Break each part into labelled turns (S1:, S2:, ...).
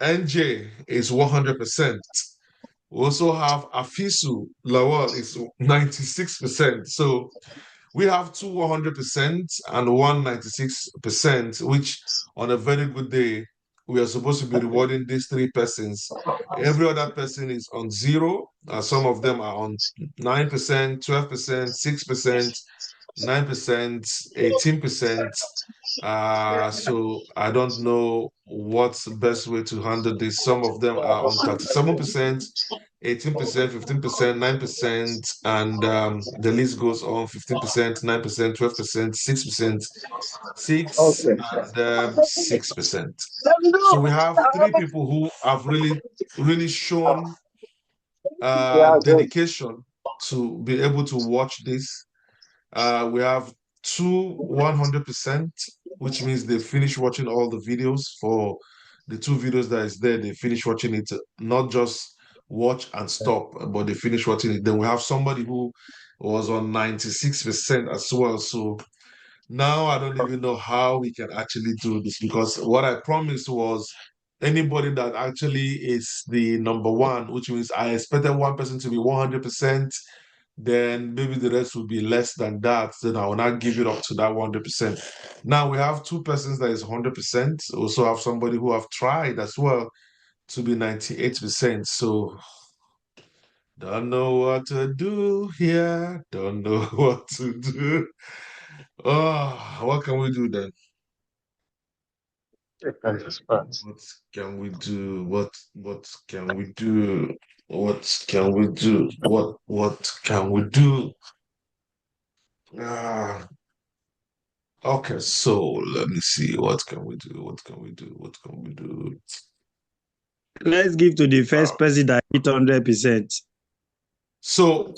S1: NJ is 100%. We also have Afisu Lawal is 96%. So we have two 100% and one 96%, which on a very good day, we are supposed to be rewarding these three persons. Every other person is on zero. Some of them are on 9%, 12%, 6%, 9%, 18%. So I don't know what's the best way to handle this. Some of them are on 37%, 18%, 15%, 9%, and the list goes on 15%, 9%, 12%, 6%, 6
S2: Okay.
S1: and 6%. So we have three people who have really shown
S2: Yeah, good.
S1: dedication to be able to watch this. We have two 100%, which means they finish watching all the videos. For the two videos that is there, they finish watching it, not just watch and stop, but they finish watching it. Then we have somebody who was on 96% as well. So now I don't even know how we can actually do this, because what I promised was anybody that actually is the number one, which means I expected one person to be 100%, then maybe the rest will be less than that. Then I will not give it up to that 100%. Now we have two persons that is 100%. Also have somebody who have tried as well to be 98%. So don't know what to do here. Don't know what to do. Oh, what can we do then? What can we do? What can we do? What can we do? What can we do? Ah, okay, so let me see. What can we do? What can we do? What can we do?
S3: Let's give to the first person that hit 100%.
S1: So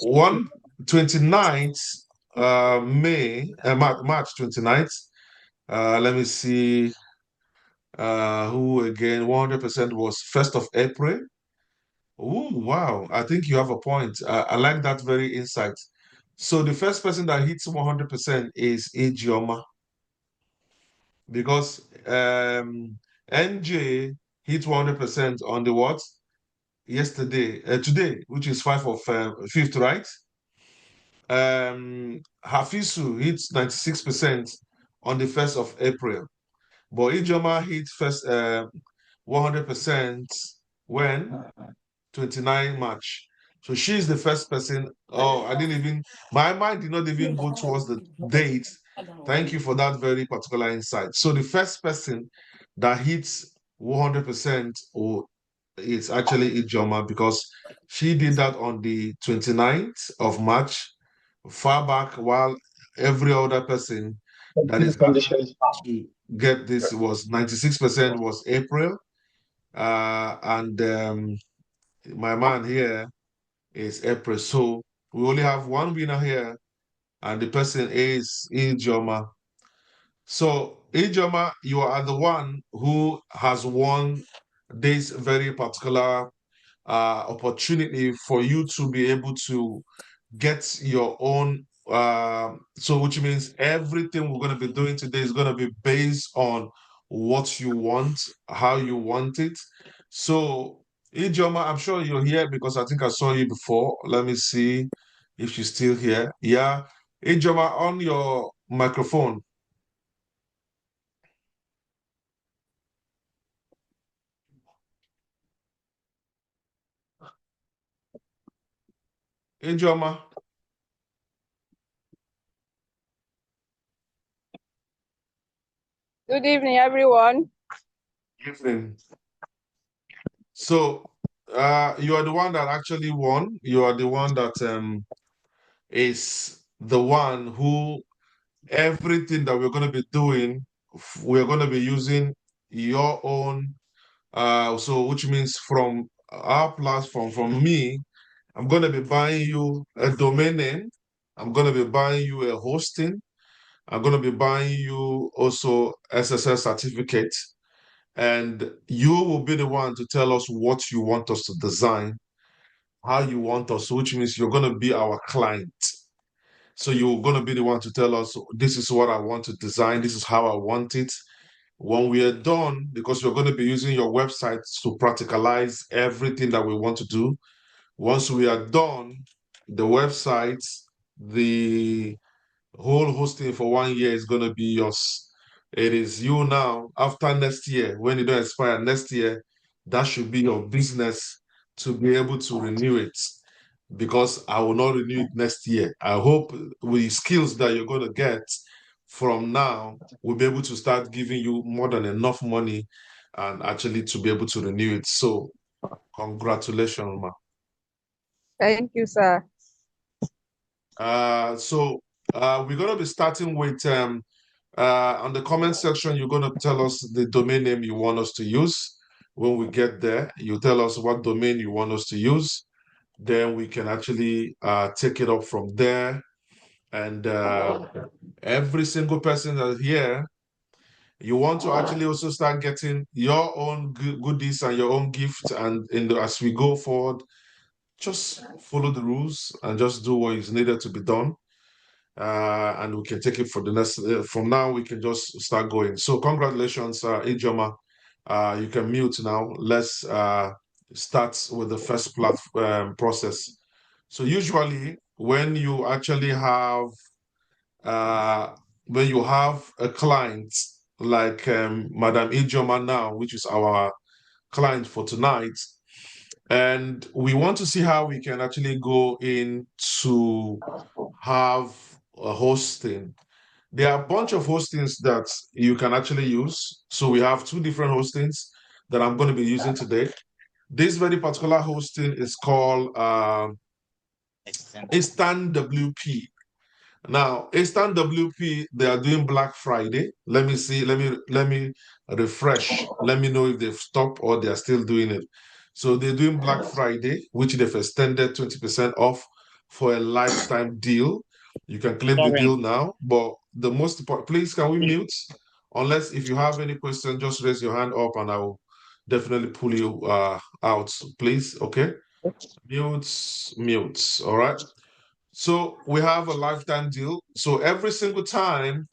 S1: 29th March 29th. Let me see. Who again? 100% was 1st of April. Oh, wow. I think you have a point. I like that very insight. So the first person that hits 100% is Ejioma, because NJ hit 100% on the what? Today, which is 5 of 5th, right? Hafizu hits 96% on the 1st of April. But Ijoma hit first 100% when? 29 March. So she's the first person. Oh, I didn't even, my mind did not even go towards the date. Thank you for that very particular insight. So the first person that hits 100% is actually Ijoma, because she did that on the 29th of March, far back, while every other person that is
S2: Conditions.
S1: to get this was 96% was April. And my man here is April. So we only have one winner here, and the person is Ijoma. So Ijoma, you are the one who has won this very particular opportunity for you to be able to get your own. So which means everything we're going to be doing today is going to be based on what you want, how you want it. So Ijoma, I'm sure you're here because I think I saw you before. Let me see if she's still here. Yeah. Ijoma, on your microphone. Ijoma.
S4: Good evening, everyone.
S1: Evening. So you are the one that actually won. You are the one that is the one who everything that we're going to be doing, we're going to be using your own. So which means from our platform, from me, I'm going to be buying you a domain name. I'm going to be buying you a hosting. I'm going to be buying you also SSL certificate. And you will be the one to tell us what you want us to design, how you want us, which means you're going to be our client. So you're going to be the one to tell us, this is what I want to design, this is how I want it. When we are done, because we're going to be using your website to practicalize everything that we want to do. Once we are done, the website, the whole hosting for 1 year is going to be yours. It is you now. After next year, when it don't expire next year, that should be your business to be able to renew it, because I will not renew it next year. I hope with skills that you're going to get from now, we'll be able to start giving you more than enough money and actually to be able to renew it. So congratulations, ma.
S2: Thank you, sir.
S1: We're going to be starting with on the comment section, you're going to tell us the domain name you want us to use. When we get there, you tell us what domain you want us to use. Then we can actually take it up from there. And every single person that's here, you want to actually also start getting your own goodies and your own gifts. And as we go forward, just follow the rules and just do what is needed to be done. And we can take it for the next. From now, we can just start going. So, congratulations, Ijoma. You can mute now. Let's start with the first process. So, usually, when you actually have a client like Madam Ijoma now, which is our client for tonight, and we want to see how we can actually go in to have a hosting. There are a bunch of hostings that you can actually use. So we have two different hostings that I'm going to be using today. This very particular hosting is called Instant WP. Now, Instant WP, they are doing Black Friday. Let me see. Let me refresh. Let me know if they've stopped or they are still doing it. So they're doing Black Friday, which they've extended 20% off for a lifetime deal. You can claim the deal now, but the most important, please, can we mute? Unless if you have any question, just raise your hand up and I will definitely pull you out, please. Okay. Mute. All right. So we have a lifetime deal. So every single time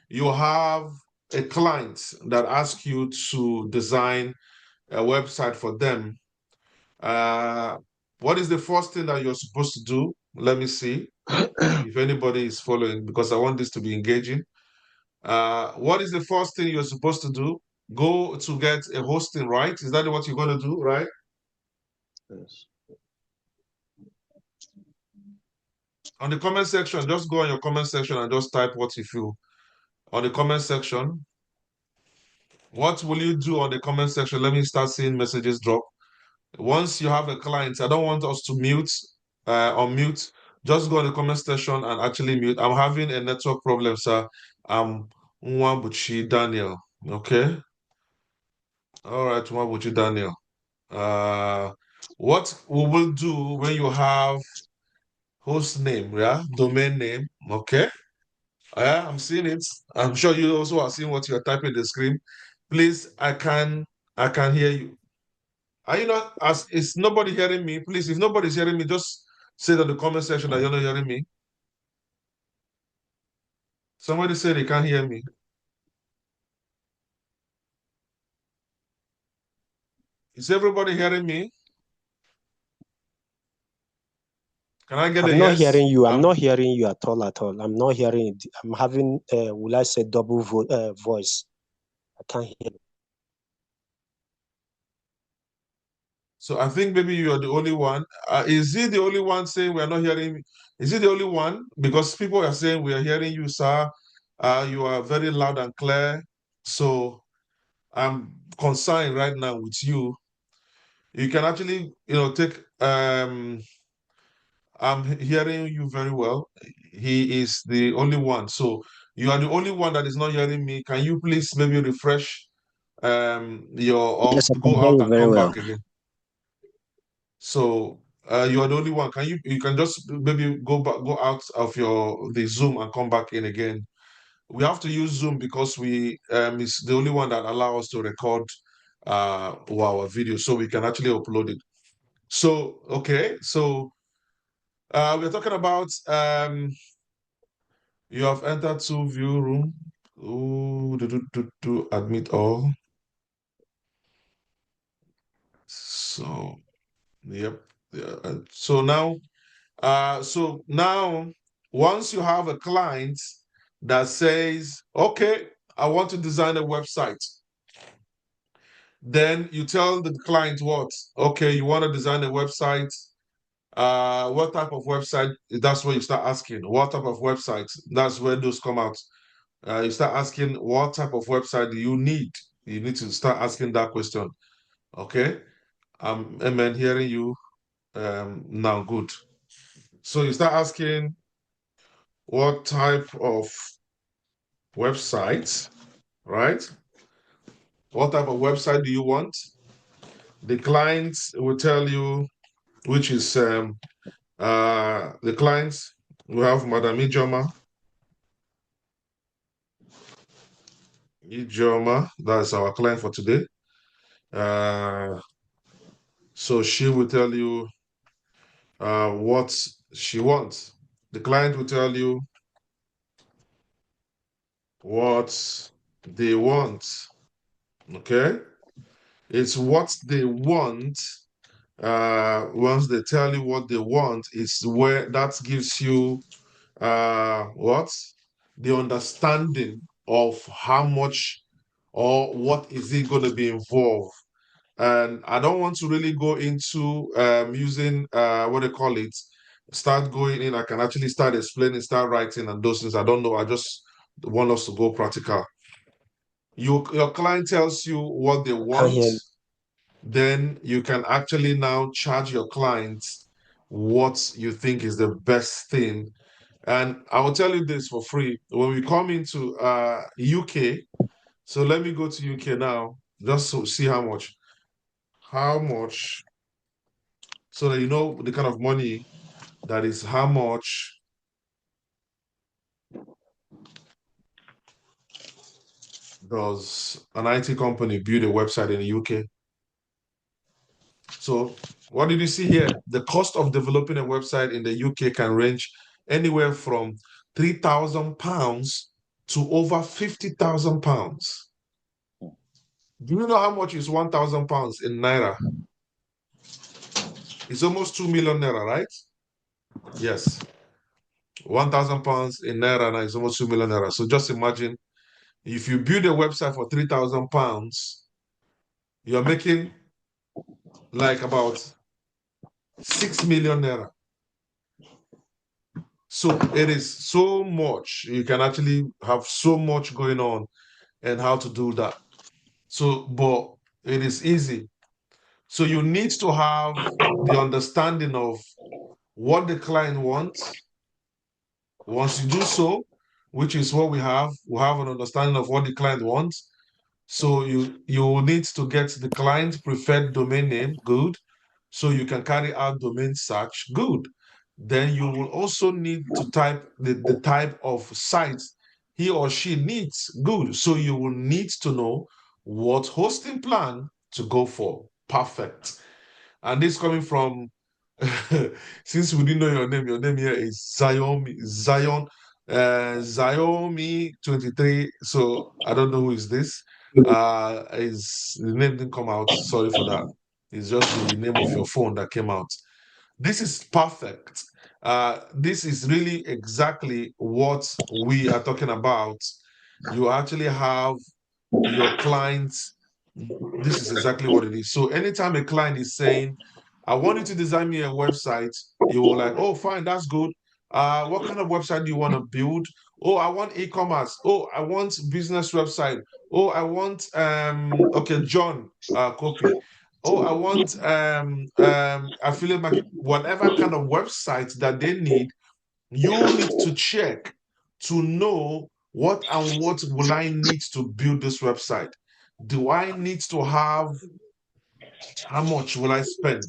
S1: you have a client that asks you to design a website for them, uh, what is the first thing that you're supposed to do? Let me see if anybody is following, because I want this to be engaging. What is the first thing you're supposed to do? Go to get a hosting, right? Is that what you're going to do, right?
S3: Yes.
S1: On the comment section, just go on your comment section and just type what you feel. On the comment section, what will you do on the comment section? Let me start seeing messages drop. Once you have a client, I don't want us to mute or mute. Just go on the comment section and actually mute. I'm having a network problem, sir. I'm Nwabuchi Daniel. Okay. All right, Nwabuchi Daniel. What we will do when you have host name, yeah, domain name. Okay. Yeah, I'm seeing it. I'm sure you also are seeing what you're typing in the screen. Please, I can hear you. Are you not, as is nobody hearing me? Please, if nobody's hearing me, just say that in the comment section that you're not hearing me. Somebody said they can't hear me. Is everybody hearing me? Can I get a
S3: I'm not
S1: yes?
S3: hearing you. I'm not hearing you at all. I'm not hearing it. I'm having, will I say, double voice. I can't hear.
S1: So I think maybe you are the only one. Is he the only one saying we are not hearing? Is he the only one? Because people are saying we are hearing you, sir. You are very loud and clear. So I'm concerned right now with you. You can actually, take. I'm hearing you very well. He is the only one. So you are the only one that is not hearing me. Can you please maybe refresh or
S3: Yes, I can
S1: go
S3: hear
S1: out
S3: you
S1: and
S3: very
S1: come
S3: well.
S1: back again? So you are the only one. Can you can just maybe go out of the Zoom and come back in again? We have to use Zoom because we it's the only one that allows us to record our video, so we can actually upload it. So okay, so we're talking about you have entered to view room. Oh, admit all. So, yep. Yeah. So now, once you have a client that says, okay, I want to design a website, then you tell the client what? Okay, you want to design a website. What type of website? That's where you start asking. What type of website? That's where those come out. You start asking, what type of website do you need? You need to start asking that question. Okay. Amen. Hearing you. Now, good. So you start asking, what type of website, right? What type of website do you want? The client will tell you, which is the clients. We have Madam Ijoma. Ijoma, that's our client for today. So she will tell you what she wants. The client will tell you what they want. Okay? It's what they want. Once they tell you what they want, it's where that gives you what? The understanding of how much or what is it going to be involved. And I don't want to really go into using what they call it, start going in. I can actually start explaining, start writing, and those things. I don't know. I just want us to go practical. Your client tells you what they
S3: Can't
S1: want,
S3: hear.
S1: then you can actually now charge your clients what you think is the best thing. And I will tell you this for free. When we come into UK, so let me go to UK now, just to see how much, so that you know the kind of money that is how much does an IT company build a website in the UK. So what did you see here? The cost of developing a website in the UK can range anywhere from £3,000 to over £50,000. Do you know how much is £1,000 in Naira? It's almost 2 million Naira, right? Yes. £1,000 in Naira now is almost 2 million Naira. So just imagine if you build a website for £3,000, you're making like about 6 million Naira. So it is so much. You can actually have so much going on and how to do that. So, but it is easy. So you need to have the understanding of what the client wants. Once you do so, which is what we have an understanding of what the client wants. So you will need to get the client preferred domain name, good. So you can carry out domain search, good. Then you will also need to type the type of site he or she needs, good. So you will need to know what hosting plan to go for, perfect. And this coming from, since we didn't know your name here is Xiaomi 23. So I don't know who is this. Is the name didn't come out. Sorry for that. It's just the name of your phone that came out. This is perfect. This is really exactly what we are talking about. You actually have your clients. This is exactly what it is. So anytime a client is saying, I want you to design me a website, you will like, oh, fine, that's good. What kind of website do you want to build? Oh, I want e-commerce. Oh, I want business website. Oh, I want okay, John copy. Oh, I want affiliate market, whatever kind of website that they need, you need to check to know what and what will I need to build this website. Do I need to have, how much will I spend?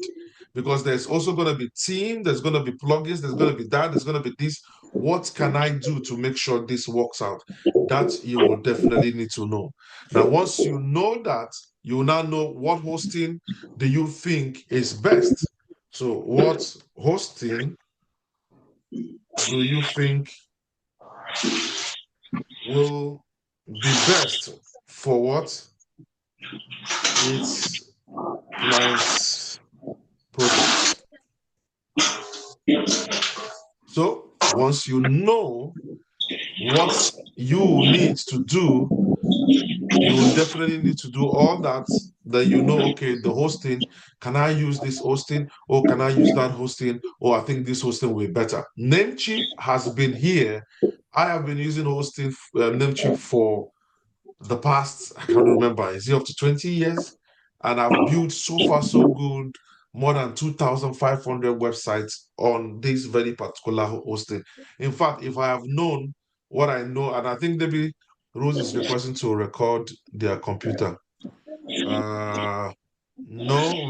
S1: Because there's also going to be team, there's going to be plugins, there's going to be that, there's going to be this. What can I do to make sure this works out? That you will definitely need to know. Now, once you know that, you now know what hosting do you think is best. So what hosting do you think will the best for what? Its client's project. So once you know what you need to do, you will definitely need to do all that. Then you know, okay, the hosting, can I use this hosting? Or can I use that hosting? Or I think this hosting will be better. Namecheap has been here. I have been using hosting Namecheap for the past, I can't remember, is it up to 20 years? And I've built so far so good more than 2,500 websites on this very particular hosting. In fact, if I have known what I know, and I think maybe Rose is requesting to record their computer. No,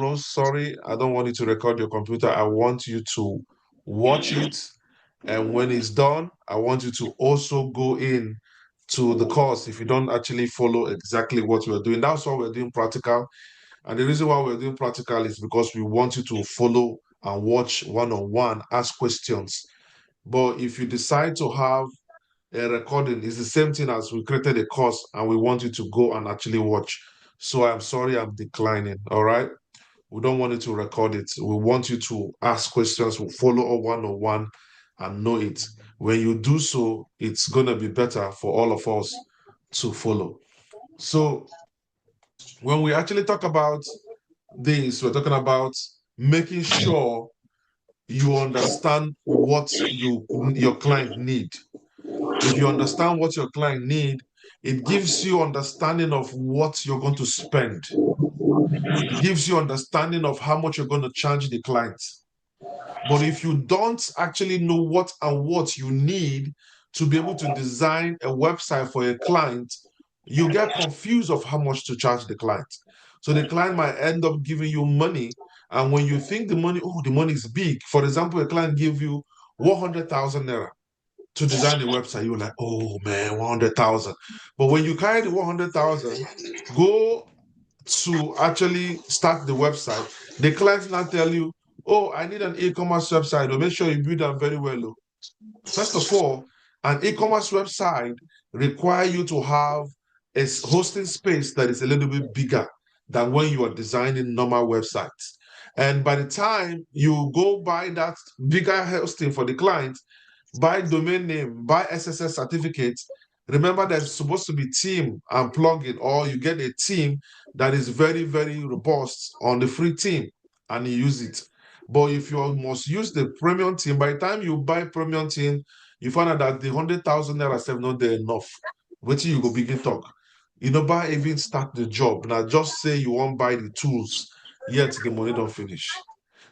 S1: Rose, sorry, I don't want you to record your computer. I want you to watch it. And when it's done, I want you to also go in to the course if you don't actually follow exactly what we're doing. That's why we're doing practical. And the reason why we're doing practical is because we want you to follow and watch one-on-one, ask questions. But if you decide to have a recording, it's the same thing as we created a course and we want you to go and actually watch. So I'm sorry, I'm declining. All right. We don't want you to record it. We want you to ask questions, follow a one-on-one and know it. When you do so, it's going to be better for all of us to follow. So when we actually talk about this, we're talking about making sure you understand what your client need. If you understand what your client need, it gives you understanding of what you're going to spend. It gives you understanding of how much you're going to charge the client. But if you don't actually know what and what you need to be able to design a website for a client, you get confused of how much to charge the client. So the client might end up giving you money. And when you think the money is big, for example, a client give you 100,000 naira to design a website, you're like, oh man, 100,000. But when you carry the 100,000, go to actually start the website, the client now tell you, oh, I need an e-commerce website. So make sure you build them very well. Oh. First of all, an e-commerce website require you to have a hosting space that is a little bit bigger than when you are designing normal websites. And by the time you go buy that bigger hosting for the client, buy domain name, buy SSL certificates, remember there's supposed to be team and plugin, or you get a team that is very, very robust on the free team and you use it. But if you must use the premium team, by the time you buy premium team, you find out that the 100,000 naira is not there enough. Wait till you go begin talk. You know, buy even start the job. Now just say you won't buy the tools, yet the money don't finish.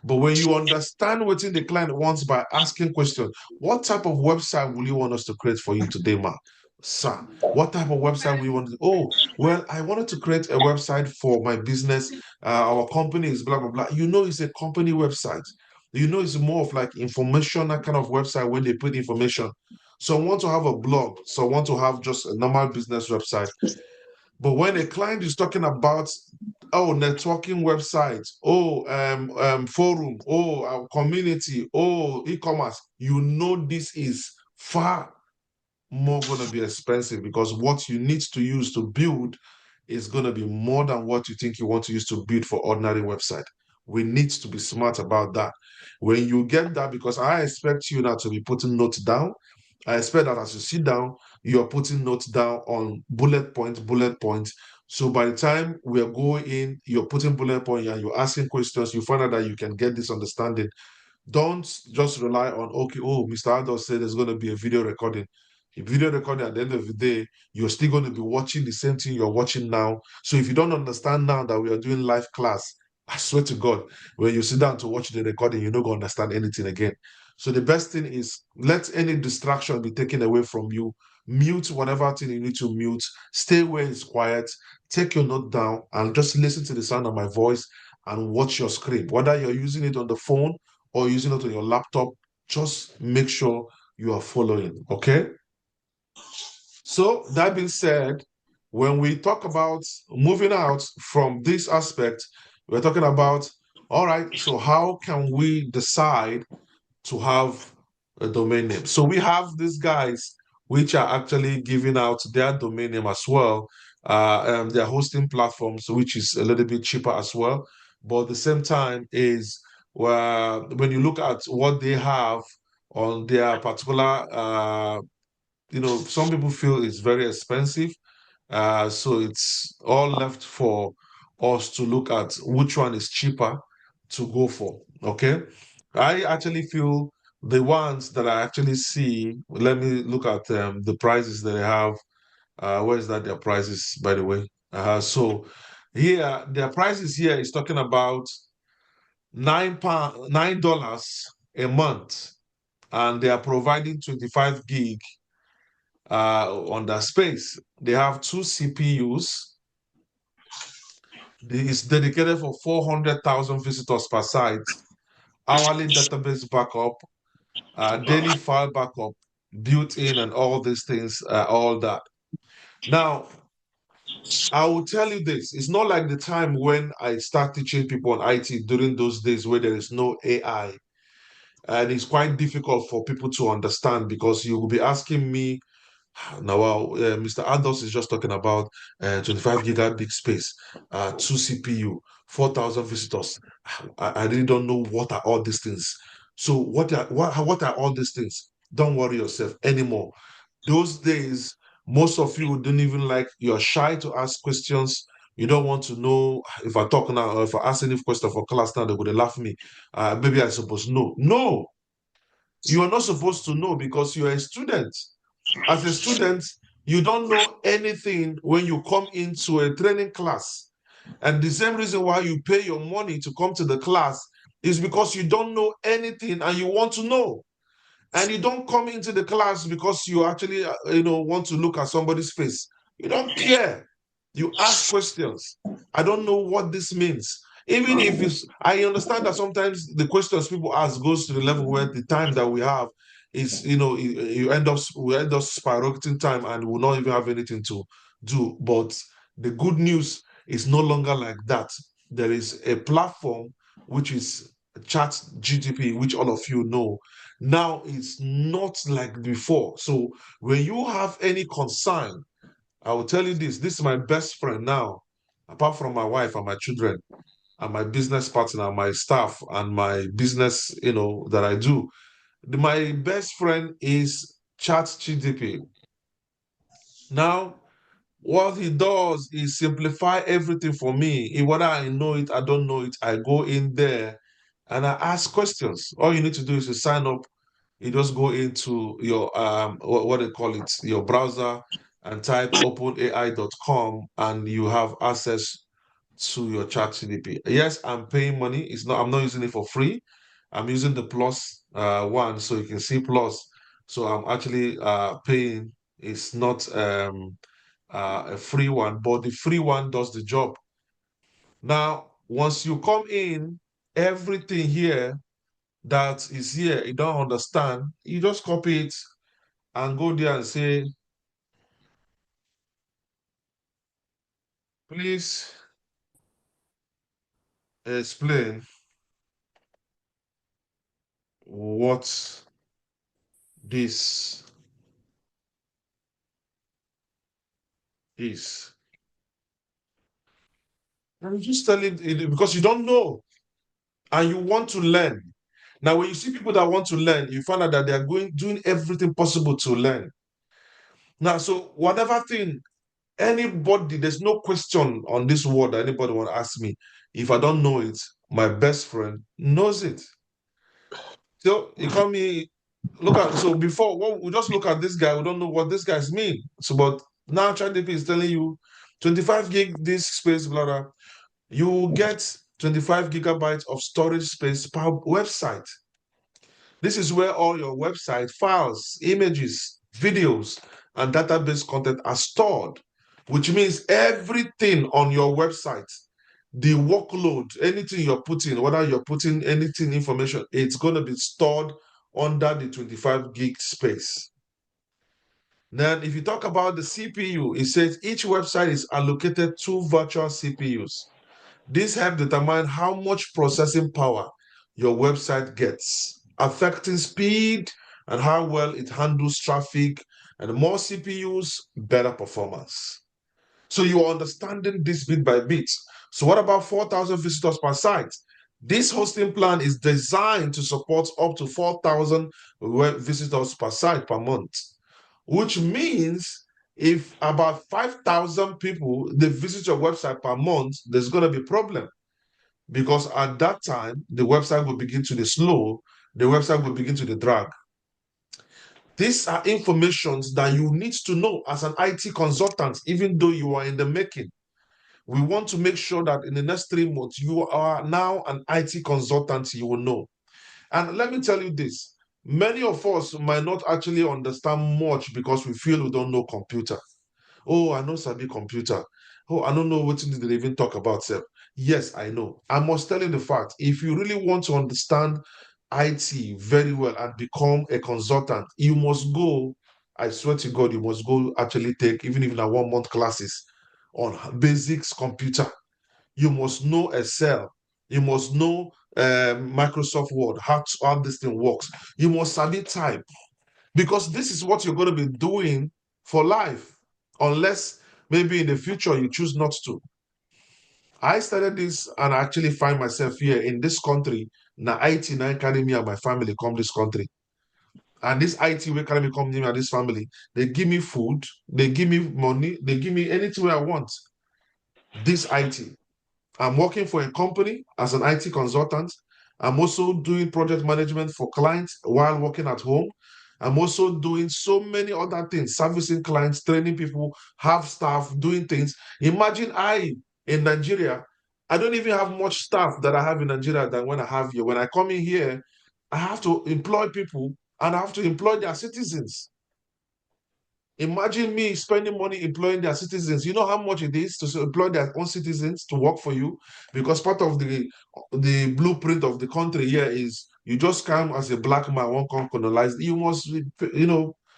S1: But when you understand what the client wants by asking questions, what type of website will you want us to create for you today, ma? Sir, what type of website will you want to? Oh, well, I wanted to create a website for my business. Our company is blah, blah, blah. You know, it's a company website. You know, it's more of like informational kind of website when they put information. So I want to have a blog. So I want to have just a normal business website. But when a client is talking about, oh, networking websites, oh, forum, oh, our community, oh, e-commerce, you know this is far more going to be expensive because what you need to use to build is going to be more than what you think you want to use to build for ordinary website. We need to be smart about that. When you get that, because I expect you now to be putting notes down. I expect that as you sit down, you're putting notes down on bullet points. So by the time we are going in, you're putting bullet points and you're asking questions, you find out that you can get this understanding. Don't just rely on, okay, oh, Mr. Adol said there's going to be a video recording. A video recording at the end of the day, you're still going to be watching the same thing you're watching now. So if you don't understand now that we are doing live class, I swear to God, when you sit down to watch the recording, you're not going to understand anything again. So the best thing is let any distraction be taken away from you. Mute whatever thing you need to mute. Stay where it's quiet. Take your note down and just listen to the sound of my voice and watch your screen. Whether you're using it on the phone or using it on your laptop, just make sure you are following, okay? So that being said, when we talk about moving out from this aspect, we're talking about, all right, so how can we decide to have a domain name? So we have these guys which are actually giving out their domain name as well. Their hosting platforms, which is a little bit cheaper as well. But at the same time is when you look at what they have on their particular, some people feel it's very expensive. So it's all left for us to look at which one is cheaper to go for. Okay. I actually feel the ones that I actually see, let me look at the prices that they have. Where is that their prices, by the way? So here, their prices here is talking about $9 a month, and they are providing 25 gig on their space. They have two CPUs. It's dedicated for 400,000 visitors per site, hourly database backup, daily file backup, built in, and all these things, all that. Now, I will tell you this, it's not like the time when I start teaching people on IT during those days where there is no AI. And it's quite difficult for people to understand because you will be asking me, now, Mr. Andos is just talking about 25 gigabit space, two CPU, 4,000 visitors. I really don't know what are all these things. So what are all these things? Don't worry yourself anymore. Those days, most of you don't even like, you're shy to ask questions. You don't want to know if I talk now, or if I ask any question for class now, they're going to laugh at me. Maybe I supposed to know. No, you are not supposed to know because you're a student. As a student, you don't know anything when you come into a training class. And the same reason why you pay your money to come to the class is because you don't know anything and you want to know. And you don't come into the class because you actually want to look at somebody's face. You don't care. You ask questions. I don't know what this means. Even if it's, I understand that sometimes the questions people ask goes to the level where the time that we have is, we end up skyrocketing time and we'll not even have anything to do. But the good news is no longer like that. There is a platform which is Chat GTP, which all of you know. Now it's not like before. So when you have any concern, I will tell you this is my best friend now, apart from my wife and my children and my business partner, my staff, and my business, that I do. My best friend is ChatGPT. Now, what he does is simplify everything for me. Whether I know it, I don't know it, I go in there and I ask questions. All you need to do is to sign up. You just go into your what they call it, your browser, and type openai.com, and you have access to your chat CDP. Yes, I'm paying money. I'm not using it for free. I'm using the plus one, so you can see plus. So I'm actually paying. It's not a free one, but the free one does the job. Now, once you come in, everything here that is here, you don't understand, you just copy it and go there and say, please explain what this is. And you just tell it because you don't know and you want to learn. Now, when you see people that want to learn, you find out that they are doing everything possible to learn. Now, so whatever thing, anybody, there's no question on this world that anybody want to ask me. If I don't know it, my best friend knows it. So you call me, so before, we just look at this guy, we don't know what this guy's mean. So, but now ChatGPT is telling you 25 gig disk space, blah, blah. You will get 25 gigabytes of storage space per website. This is where all your website files, images, videos, and database content are stored, which means everything on your website, the workload, anything you're putting, whether you're putting anything, information, it's going to be stored under the 25 gig space. Then if you talk about the CPU, it says each website is allocated 2 virtual CPUs. This helps determine how much processing power your website gets, affecting speed and how well it handles traffic And the more CPUs, better performance. So you're understanding this bit by bit. So what about 4,000 visitors per site? This hosting plan is designed to support up to 4,000 visitors per site per month, which means if about 5,000 people they visit your website per month, there's going to be a problem, because at that time the website will begin to be slow, the website will begin to be drag. These are informations that you need to know as an IT consultant, even though you are in the making. We want to make sure that in the next 3 months, you are now an IT consultant, you will know. And let me tell you this, many of us might not actually understand much because we feel we don't know computer. Oh, I know sabi computer. Oh, I don't know what they even talk about, sir. Yes, I know. I must tell you the fact, if you really want to understand IT very well and become a consultant, you must go, I swear to God, you must go actually take, even if na 1 month classes on basics computer. You must know Excel. You must know Microsoft Word, how this thing works. You must sabi type, because this is what you're going to be doing for life, unless maybe in the future you choose not to. I started this and I actually find myself here in this country. Now IT now carry me and my family come this country. And this IT will carry me come me and this family. They give me food, they give me money, they give me anything I want. This IT. I'm working for a company as an IT consultant. I'm also doing project management for clients while working at home. I'm also doing so many other things, servicing clients, training people, have staff, doing things. Imagine I in Nigeria, I don't even have much staff that I have in Nigeria than when I have here. When I come in here, I have to employ people and I have to employ their citizens. Imagine me spending money employing their citizens. You know how much it is to employ their own citizens to work for you? Because part of the blueprint of the country here is you just come as a black man, won't come colonize. You must,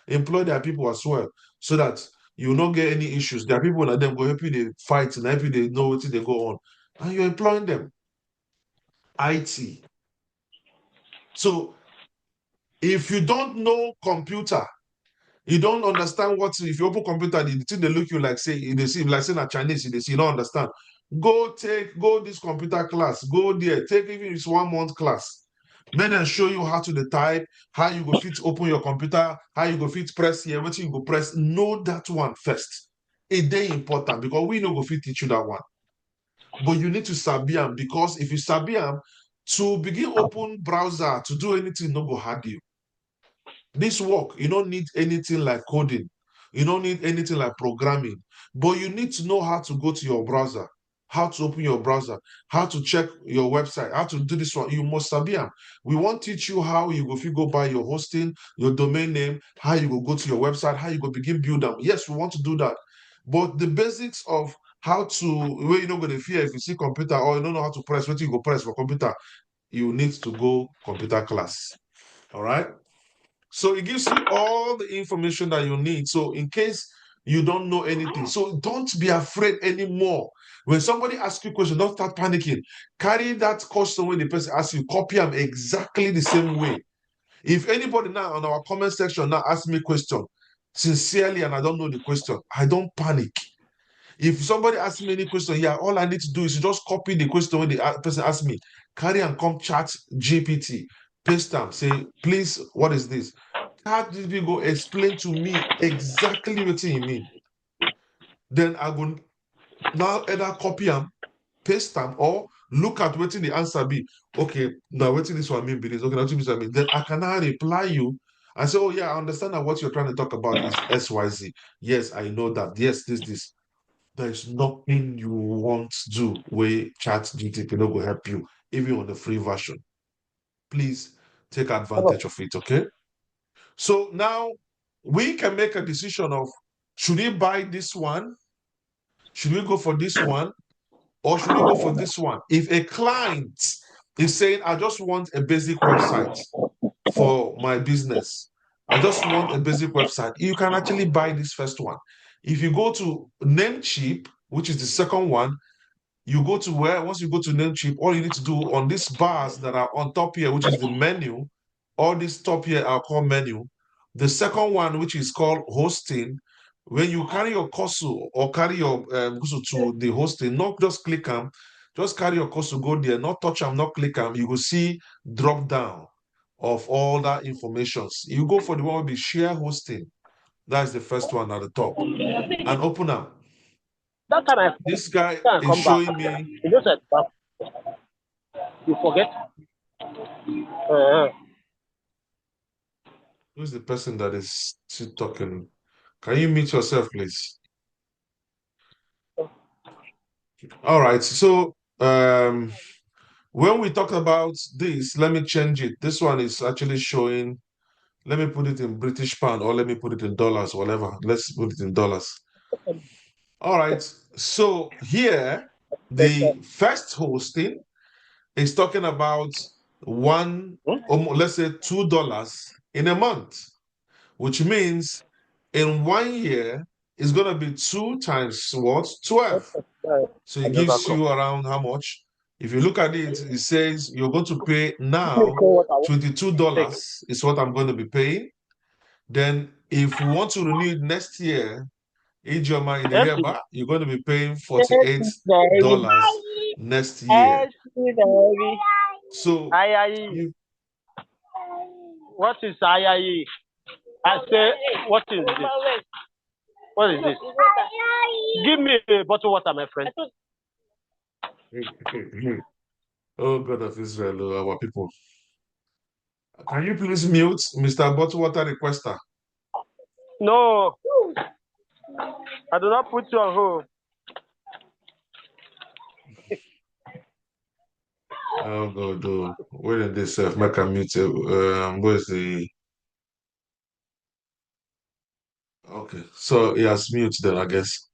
S1: employ their people as well, so that you will not get any issues. There are people that them go help you, they fight, and help you, they know what they go on. And you're employing them. IT. So if you don't know computer, you don't understand what, if you open computer, the thing they look you like, say, they see like saying a Chinese, they see, you don't understand. Go this computer class, go there, take even this 1 month class. Men and show you how to the type, how you go fit open your computer, how you go fit press here, what you go press. Know that one first. It's very important because we no go fit teach you that one. But you need to sabi am, because if you sabi am, to begin open browser, to do anything, no go hard you. This work, you don't need anything like coding. You don't need anything like programming, but you need to know how to go to your browser, how to open your browser, how to check your website, how to do this one. You must sabi am. We won't teach you how you go, if you go buy your hosting, your domain name, how you go to your website, how you go begin build them. Yes, we want to do that. But the basics of how to, where you not going to fear if you see computer or you don't know how to press, what you go press for computer, you need to go computer class. All right. So it gives you all the information that you need. So in case you don't know anything, so don't be afraid anymore. When somebody asks you a question, don't start panicking. Carry that question when the person asks you, copy them exactly the same way. If anybody now on our comment section now asks me a question sincerely and I don't know the question, I don't panic. If somebody asks me any question, yeah, all I need to do is just copy the question when the person asks me, carry and come chat GPT, paste them, say, please, what is this? Chat GPT go explain to me exactly what you mean. Then I go now either copy them, paste them, or look at what the answer be. Okay, now what this one mean be this. Okay, now what this one mean. Then I can now reply you and say, oh yeah, I understand that what you're trying to talk about is XYZ. Yes, I know that. Yes, this. There's nothing you want to do where chat GTP no go help you, even on the free version. Please take advantage of it, okay? So now we can make a decision of, should we buy this one? Should we go for this one? Or should we go for this one? If a client is saying, I just want a basic website for my business, I just want a basic website, you can actually buy this first one. If you go to Namecheap, which is the second one, you go to where, once you go to Namecheap, all you need to do on these bars that are on top here, which is the menu, all this top here are called menu. The second one, which is called hosting, when you carry your cursor or carry your cursor to the hosting, not just click them, just carry your cursor, go there, not touch them, not click them. You will see drop down of all that information. You go for the one with the share hosting. That's the first one at the top. And open up.
S3: That time
S1: This guy
S3: I
S1: is
S3: come back.
S1: showing me.
S3: You just said you forget.
S1: Who's the person that is still talking? Can you mute yourself, please? All right. So when we talk about this, let me change it. This one is actually showing. Let me put it in British pound or let me put it in dollars, whatever. Let's put it in dollars. All right. So here, the first hosting is talking about let's say $2 in a month, which means in 1 year it's going to be 2 times what? 12. So it gives you around how much? If you look at it, it says you're going to pay now $22 is what I'm going to be paying. Then if we want to renew it next year, Ijoma in a year back, you're going to be paying $48 next year. So
S3: what is IIE? I say, what is this? What is this? Give me a bottle of water, my friend.
S1: Oh, God of Israel, our people. Can you please mute Mr. Bottle Water Requester?
S3: No. I do not put you on hold.
S1: Oh, God, oh. Where did this make a mute? Where's the... Okay, so he has mute then, I guess.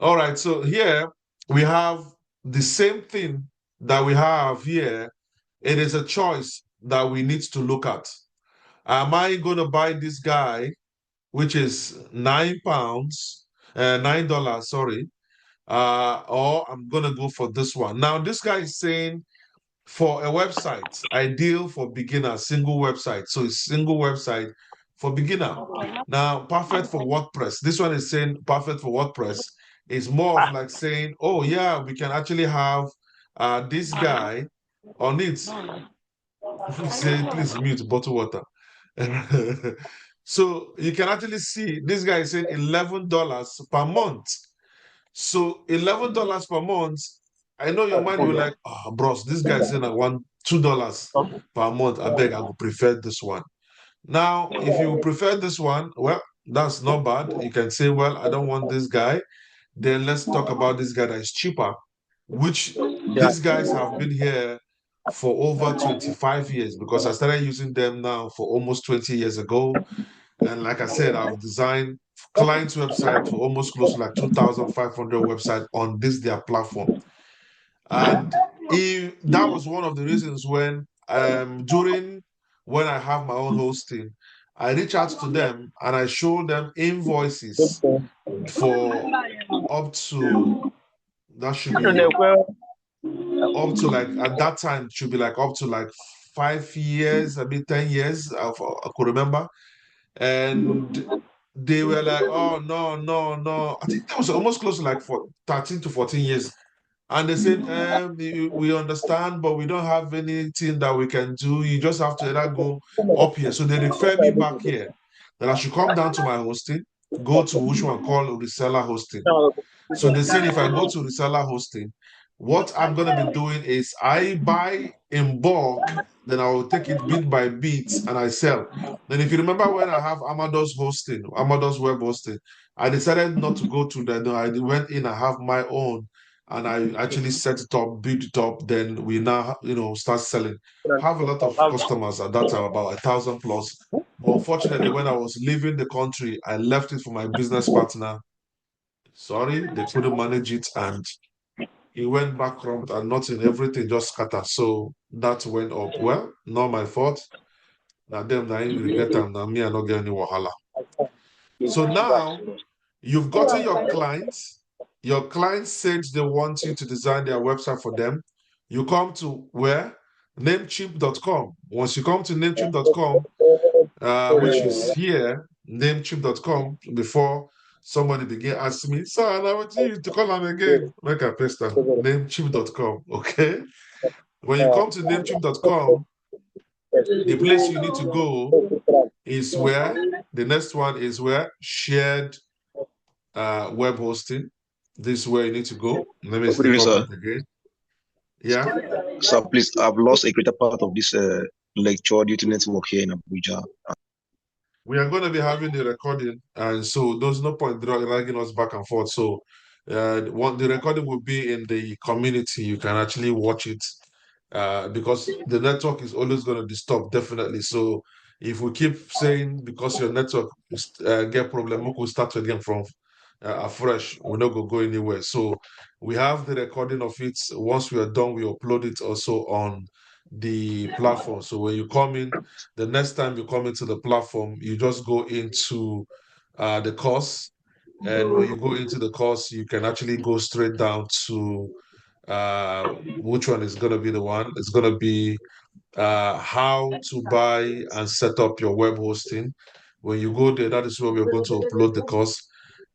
S1: All right, so here we have the same thing that we have here. It is a choice that we need to look at. Am I going to buy this guy, which is £9, $9, sorry, or I'm going to go for this one. Now, this guy is saying for a website, ideal for beginner, single website. So it's single website for beginner. Now, perfect for WordPress. This one is saying perfect for WordPress. Is more of like saying, oh yeah, we can actually have this guy on it. Say, please mute bottle water. So you can actually see this guy is saying $11 per month. So $11 per month. I know your mind will like, oh, bros, this guy is saying I want $2 per month. I beg, I would prefer this one. Now, if you prefer this one, well, that's not bad. You can say, well, I don't want this guy. Then let's talk about this guy that is cheaper, which these guys have been here for over 25 years because I started using them now for almost 20 years ago. And like I said, I've designed clients' website for almost close to like 2,500 websites on their platform. And that was one of the reasons when when I have my own hosting, I reach out to them and I show them invoices for up to that should be up to like at that time should be like up to like 5 years, I mean 10 years, I could remember. And they were like, oh no, no, no. I think that was almost close to like 13 to 14 years. And they said, we understand, but we don't have anything that we can do. You just have to either go up here. So they refer me back here that I should come down to my hosting, go to which one called reseller hosting. So they said if I go to reseller hosting, what I'm going to be doing is I buy in bulk, then I will take it bit by bit and I sell. Then if you remember when I have Amadeus hosting, Amadeus web hosting, I decided not to go to that. No, I went in, I have my own and I actually set it up, build it up. Then we now, start selling. Have a lot of customers at that time, about 1,000 plus. But unfortunately, when I was leaving the country, I left it for my business partner. Sorry, they couldn't manage it and he went bankrupt and nothing, everything just scattered. So that went up. Well, not my fault. Now them that ain't regret them, now me I not get any wahala. So now you've gotten your clients. Your clients said they want you to design their website for them. You come to where? Namecheap.com. Once you come to namecheap.com, which is here, namecheap.com. Before somebody begin asking me, sir, I want you to call them again. Make a paste namecheap.com. Okay. When you come to namecheap.com, the place you need to go is where the next one is where shared web hosting. This is where you need to go. Let me
S4: Good evening,
S1: drop
S4: sir.
S1: it again. Yeah.
S4: Sir, please, I've lost a greater part of this lecture due to network here in Abuja.
S1: We are going to be having the recording, and so there's no point dragging us back and forth. So, the recording will be in the community. You can actually watch it because the network is always going to disturb, definitely. So, if we keep saying because your network get problem, we will start again from afresh. We're not going to go anywhere. So, we have the recording of it. Once we are done, we upload it also on the platform. So, when you come in, the next time you come into the platform, you just go into the course. And when you go into the course, you can actually go straight down to which one is going to be the one? It's going to be how to buy and set up your web hosting. When you go there, that is where we're going to upload the course.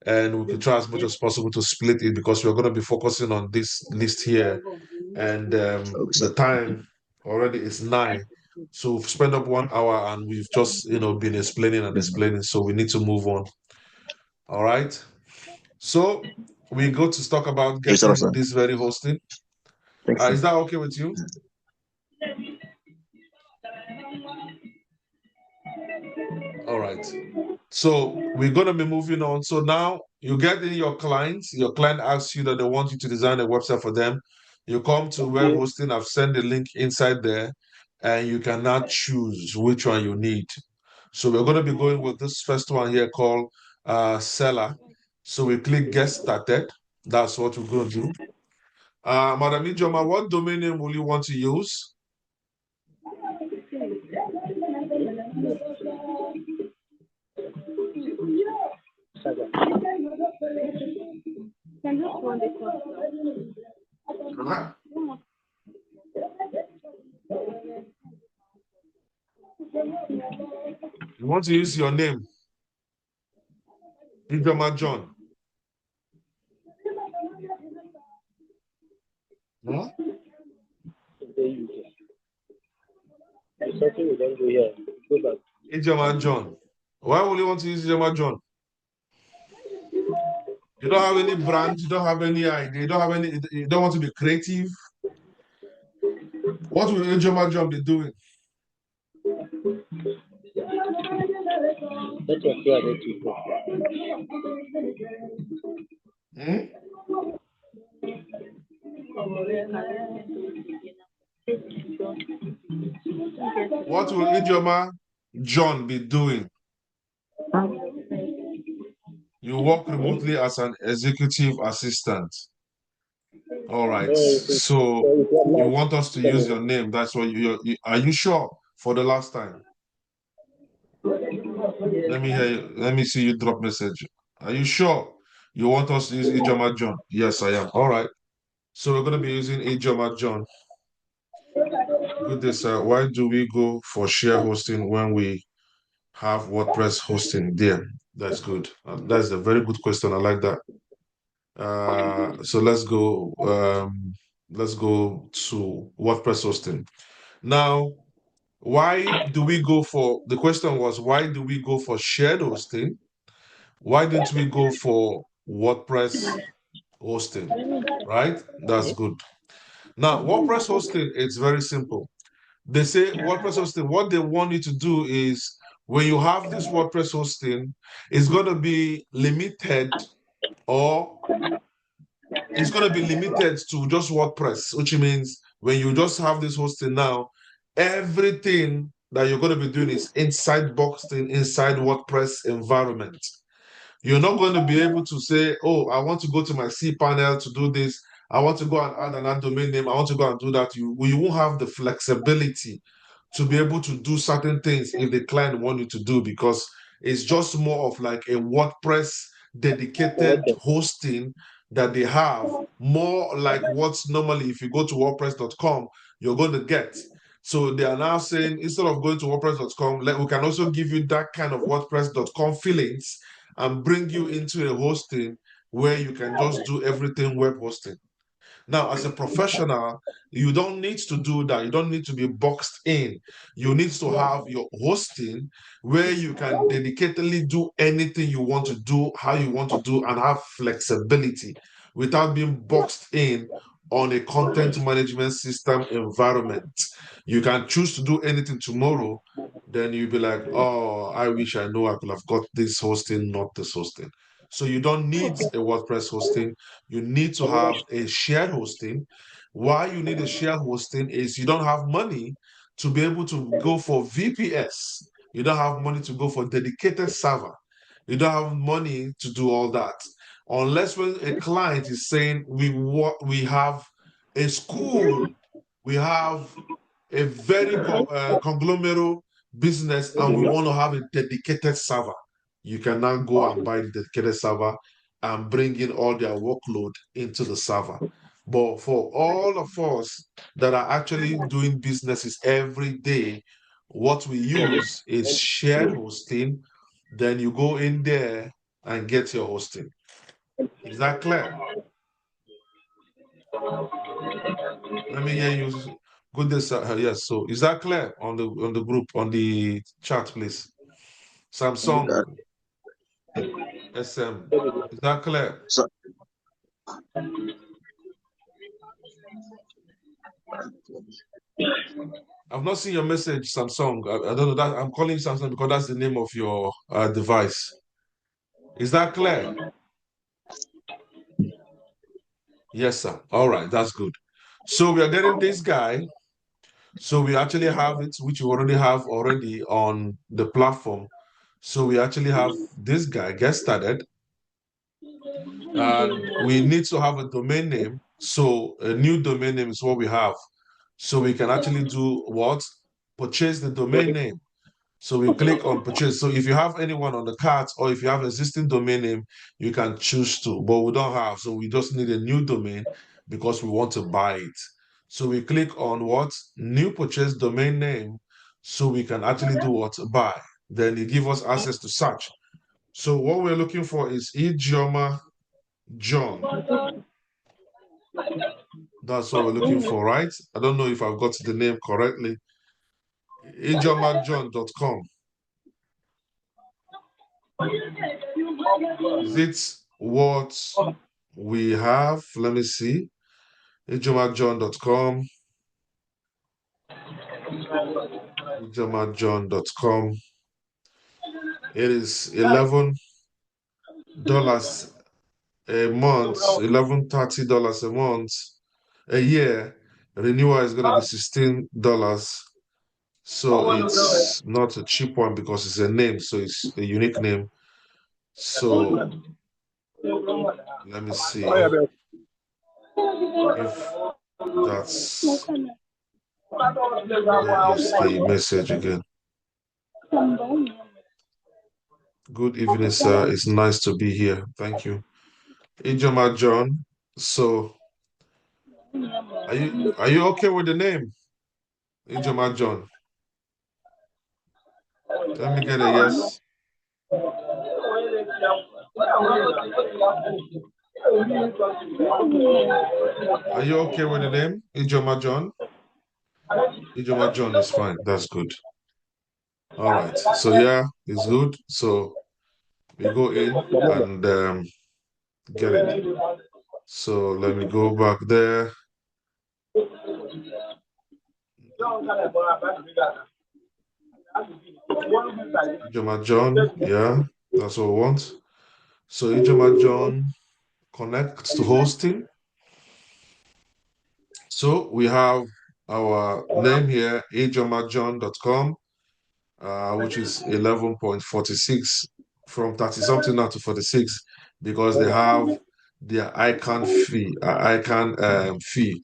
S1: And we could try as much as possible to split it because we're going to be focusing on this list here. And
S4: Okay, sir.
S1: the time already is 9. So we've spent up 1 hour and we've just, been explaining and explaining. So we need to move on. All right. So we go to talk about
S4: Yes, sir.
S1: getting this very hosting.
S4: Thanks, sir.
S1: Is that okay with you? All right. So we're going to be moving on. So now you get in your clients. Your client asks you that they want you to design a website for them. You come to web hosting. I've sent the link inside there, and you can now choose which one you need. So we're going to be going with this first one here called Seller. So we click Get Started. That's what we're going to do. Madam Ijoma, what domain name will you want to use? Huh? You want to use your name? Ijoma John. Huh? Ijoma John. Why would you want to use Ijoma John? You don't have any brand, you don't have any idea, you don't have any, you don't want to be creative. What will Ijoma John be doing? Hmm? What will Ijoma John be doing? You work remotely as an executive assistant. All right. So you want us to use your name. That's what are you sure for the last time? Let me hear you. Let me see you drop message. Are you sure you want us to use Ijoma John? Yes, I am. All right. So we're going to be using Ijoma John. Good day, sir. Why do we go for share hosting when we have WordPress hosting there? That's good. That's a very good question. I like that. So let's go. Let's go to WordPress hosting. Now, why do we go for? The question was, why do we go for shared hosting? Why didn't we go for WordPress hosting? Right? That's good. Now, WordPress hosting, it's very simple. They say WordPress hosting, what they want you to do is when you have this WordPress hosting, it's going to be limited or it's going to be limited to just WordPress, which means when you just have this hosting now, everything that you're going to be doing is inside boxed in inside WordPress environment. You're not going to be able to say, oh, I want to go to my cPanel to do this. I want to go and add another domain name. I want to go and do that. You won't have the flexibility to be able to do certain things if the client want you to do, because it's just more of like a WordPress dedicated hosting that they have, more like what's normally if you go to WordPress.com, you're going to get. So they are now saying, instead of going to WordPress.com, we can also give you that kind of WordPress.com feelings and bring you into a hosting where you can just do everything web hosting. Now, as a professional, you don't need to do that. You don't need to be boxed in. You need to have your hosting where you can dedicatedly do anything you want to do, how you want to do, and have flexibility without being boxed in on a content management system environment. You can choose to do anything tomorrow, then you'll be like, oh, I wish I knew I could have got this hosting, not this hosting. So you don't need a WordPress hosting. You need to have a shared hosting. Why you need a shared hosting is you don't have money to be able to go for VPS. You don't have money to go for dedicated server. You don't have money to do all that. Unless when a client is saying we have a school, we have a very conglomerate business, and we want to have a dedicated server. You can now go and buy the dedicated server and bring in all their workload into the server. But for all of us that are actually doing businesses every day, what we use is shared hosting. Then you go in there and get your hosting. Is that clear? Let me hear you. Good day, sir. Yes. So is that clear on the group, on the chat, please? Samsung SM. Is that clear?
S4: So,
S1: I've not seen your message, Samsung. I don't know that I'm calling Samsung because that's the name of your device. Is that clear? Yes, sir. All right, that's good. So we are getting this guy. So we actually have it, which you already have already on the platform. So we actually have this guy get started, and we need to have a domain name. So a new domain name is what we have. So we can actually do what? Purchase the domain name. So we click on purchase. So if you have anyone on the cart or if you have existing domain name, you can choose to, but we don't have. So we just need a new domain because we want to buy it. So we click on what? New purchase domain name. So we can actually do what? Buy. Then it gives us access to search. So what we're looking for is Ijeoma John. That's what we're looking for, right? I don't know if I've got the name correctly. IjeomaJohn.com. Is it what we have? Let me see. IjeomaJohn.com. IjeomaJohn.com. It is $11 a month, $11.30 a month. A year, renewal is going to be $16. So it's not a cheap one because it's a name, so it's a unique name. So let me see if that's where is the message again. Good evening, sir. It's nice to be here. Thank you. Ijoma John. So are you okay with the name? Ijoma John. Let me get a yes. Are you okay with the name? Ijoma John? Ijoma John is fine. That's good. All right. So yeah, it's good. So we go in and get it. So let me go back there. Ijoma John, yeah, that's what we want. So Ijoma John connects to hosting. So we have our name here, ijomajohn.com, which is 11.46 from 30 something now to 46 because they have their icon fee, fee.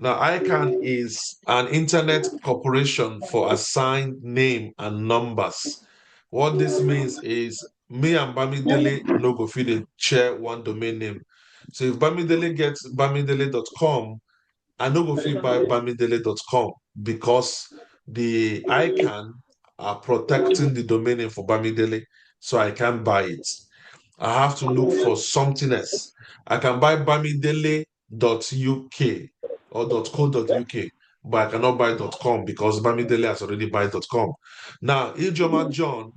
S1: Now, ICANN is an internet corporation for assigned name and numbers. What this means is me and Bamidele no go fit dey share one domain name. So if Bamidele gets bamidele.com I no go fit buy bamidele.com because the ICANN are protecting the domain name for Bamidele, so I can't buy it. I have to look for something else. I can buy bamidele.uk or .co.uk, but I cannot buy .com because Bamidele has already buy .com. Now, Ijoma John,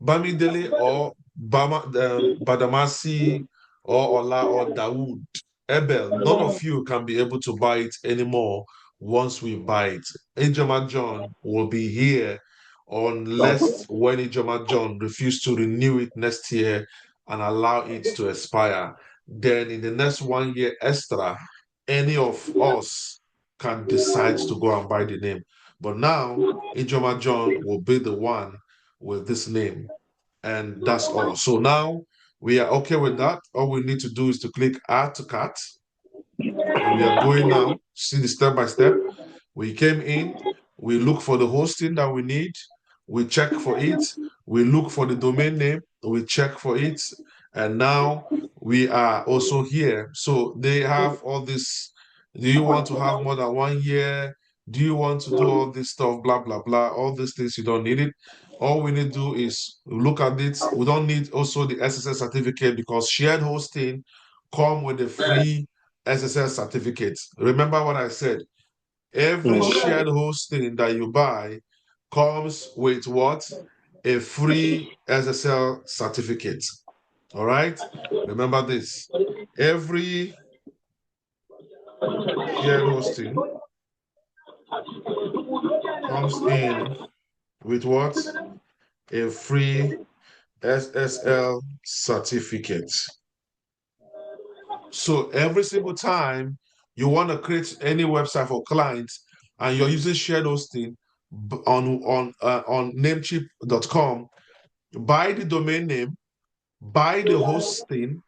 S1: Bamidele or Badamasi or Ola or Dawood, Ebel, none of you can be able to buy it anymore once we buy it. Ijoma John will be here unless when Ijoma John refuses to renew it next year and allow it to expire. Then in the next 1 year extra, any of us can decide to go and buy the name. But now, Ijoma John will be the one with this name. And that's all. So now we are okay with that. All we need to do is to click add to cart. And we are going now, see the step by step. We came in, we look for the hosting that we need, we check for it, we look for the domain name, we check for it, and now we are also here. So they have all this. Do you want to have more than 1 year? Do you want to do all this stuff? Blah, blah, blah. All these things, you don't need it. All we need to do is look at it. We don't need also the SSL certificate because shared hosting come with a free SSL certificate. Remember what I said? Every shared hosting that you buy comes with what? A free SSL certificate. All right? Remember this. Every shared hosting comes in with what? A free SSL certificate. So every single time you want to create any website for clients and you're using shared hosting on namecheap.com, buy the domain name, buy the hosting.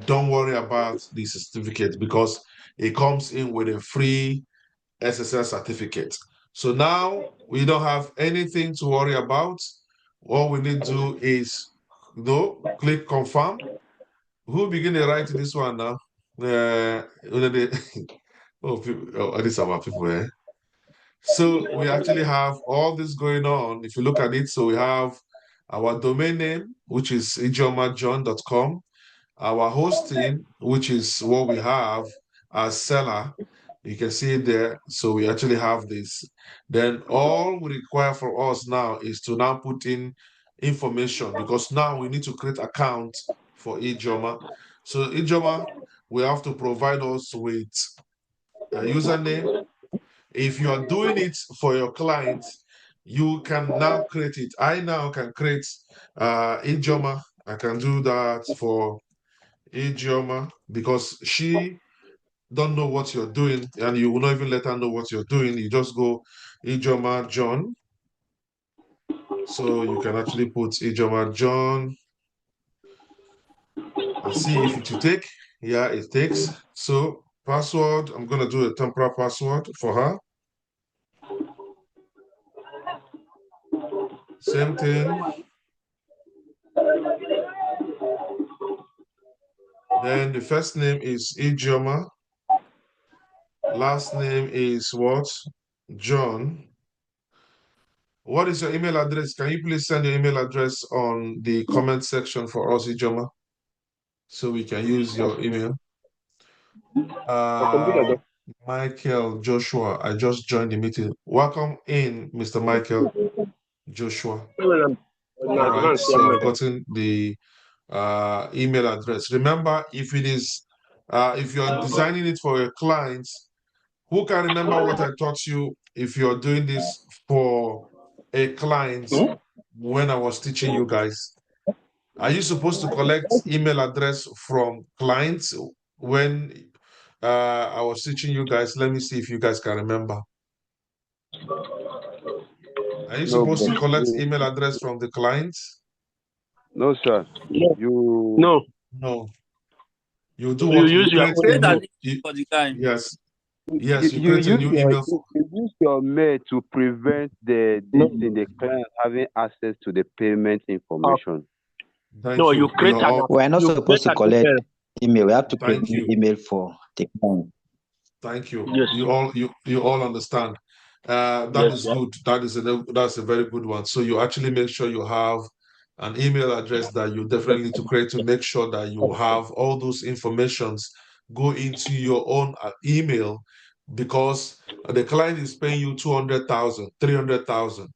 S1: Don't worry about the certificate because it comes in with a free SSL certificate. So now we don't have anything to worry about. All we need to do is click confirm. Who begin to write this one now? These are our people, eh? So we actually have all this going on. If you look at it, so we have our domain name, which is idiomajohn.com, our hosting, which is what we have as seller. You can see it there. So we actually have this. Then all we require for us now is to now put in information because now we need to create account for Idioma. So Idioma, we have to provide us with a username. If you are doing it for your client, you can now create it. I now can create Idioma. I can do that for Idioma because she don't know what you're doing and you will not even let her know what you're doing. You just go Idioma John. So you can actually put Idioma John and see if it will take. Yeah, it takes. So password, I'm going to do a temporary password for her. Same thing. Then the first name is Idioma. Last name is what? John. What is your email address? Can you please send your email address on the comment section for us, Idioma, so we can use your email? Michael Joshua, I just joined the meeting. Welcome in, Mr. Michael Joshua. All right, so I've gotten the email address. Remember, if it is, if you're designing it for your clients, who can remember what I taught you if you're doing this for a client when I was teaching you guys? Are you supposed to collect email address from clients when I was teaching you guys? Let me see if you guys can remember. Are you supposed to collect email address from the clients?
S5: No, sir.
S3: No.
S1: No. You do what?
S3: You use your
S6: for the guy.
S1: Yes. Yes, you create a new email.
S5: You use your mail to prevent the client having access to the payment information.
S3: No, you create an
S7: We're not supposed to collect email. We have to create
S1: Thank you.
S7: email for the client.
S1: Thank you.
S3: Yes.
S1: You all understand. That
S3: Yes,
S1: is
S3: sir.
S1: good. That's a very good one. So you actually make sure you have an email address that you definitely need to create to make sure that you have all those informations go into your own email, because the client is paying you 200,000, 300,000,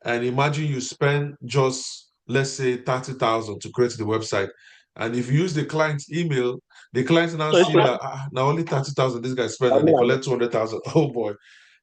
S1: and imagine you spend just, let's say, 30,000 to create the website. And if you use the client's email, the clients now see that now only 30,000 this guy spent and they collect 200,000. Oh boy,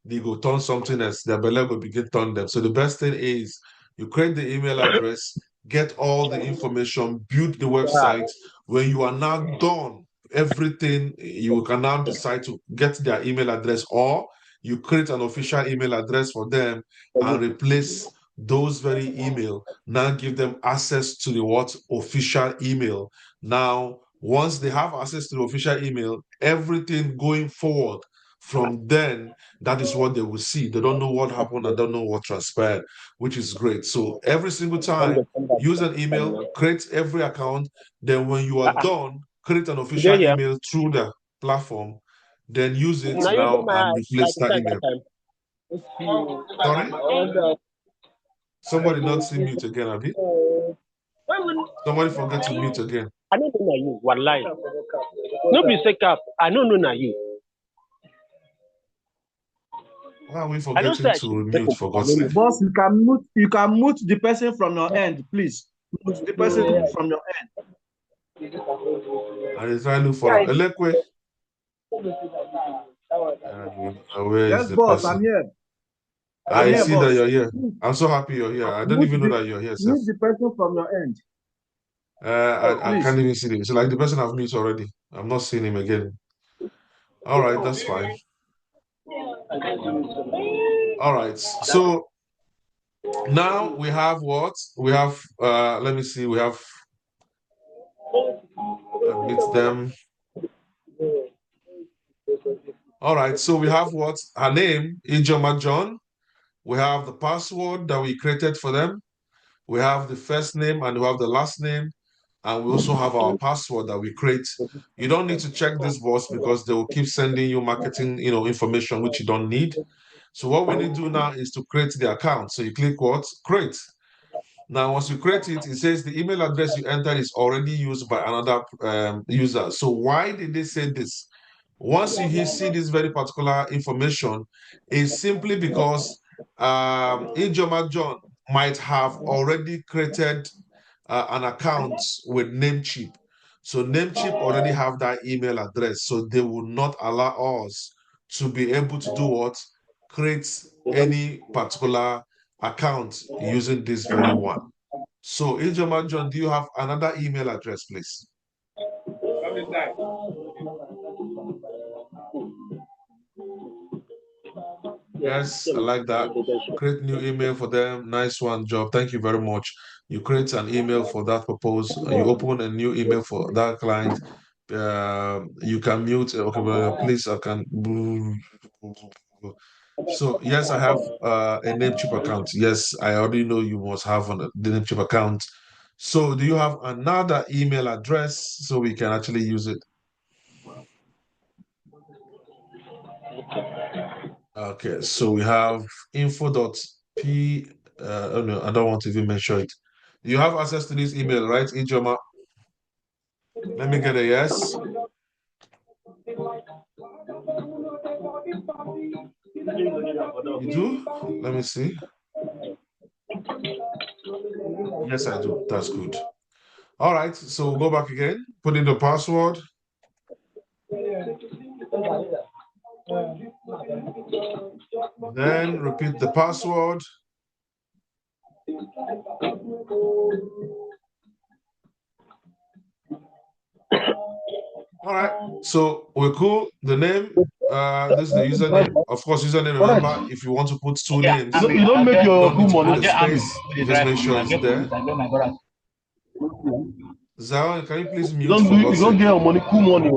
S1: they go turn something else. Their belly will begin turn them. So the best thing is you create the email address, get all the information, build the website. When you are now done, everything, you can now decide to get their email address, or you create an official email address for them and replace those very email. Now give them access to the what official email. Now, once they have access to the official email, everything going forward from then, that is what they will see. They don't know what happened and don't know what transpired, which is great. So every single time, use an email, create every account. Then when you are done, create an official email through the platform, then use it
S3: Now you
S1: now
S3: know my
S1: and replace that email. Sorry? Somebody not see mute again, Abi? Somebody forget to mute again.
S3: I don't know you. One line. No be say cap. I don't know you.
S1: Why are we forgetting to mute, for God's sake?
S6: Boss, you can mute the person from your end, please. Mute the person from your end.
S1: I try to look for Elekwe. Where
S6: Yes,
S1: is the
S6: boss,
S1: person?
S6: I'm here.
S1: I
S6: here,
S1: see
S6: boss.
S1: that you're here. I'm so happy you're here. I don't even know that you're here, sir.
S6: Mute the person from your end.
S1: I can't even see him. It's like the person I've met already. I'm not seeing him again. All right, that's fine. All right, so now we have what? We have, let me see, we have, admit them. All right, so we have what? Her name, Ijoma John. We have the password that we created for them. We have the first name and we have the last name. And we also have our password that we create. You don't need to check this box because they will keep sending you marketing, information which you don't need. So what we need to do now is to create the account. So you click what? Create. Now, once you create it, it says the email address you entered is already used by another user. So why did they say this? Once you see this very particular information, is simply because Ijoma John might have already created an account with Namecheap. So Namecheap already have that email address, so they will not allow us to be able to do what? Create any particular account using this very one. So Ijoma John, do you have another email address, please? Yes, I like that. Create new email for them. Nice one, job. Thank you very much. You create an email for that purpose. You open a new email for that client. You can mute. Okay, well, please, I can. So yes, I have a Namecheap account. Yes, I already know you must have the Namecheap account. So do you have another email address so we can actually use it? Okay, so we have info.p. Oh no, I don't want to even mention it. You have access to this email, right, Ijoma? Let me get a yes. You do? Let me see. Yes, I do. That's good. All right, so we'll go back again. Put in the password. Then repeat the password. All right, so we're cool. The name, this is the username. Of course, username, remember, if you want to put two names,
S7: you don't make your
S1: don't need
S7: good
S1: to put
S7: money.
S1: a space. You just make sure it's there. Zawan, can you please mute for God's
S7: You don't
S1: sake?
S7: get your money, cool money.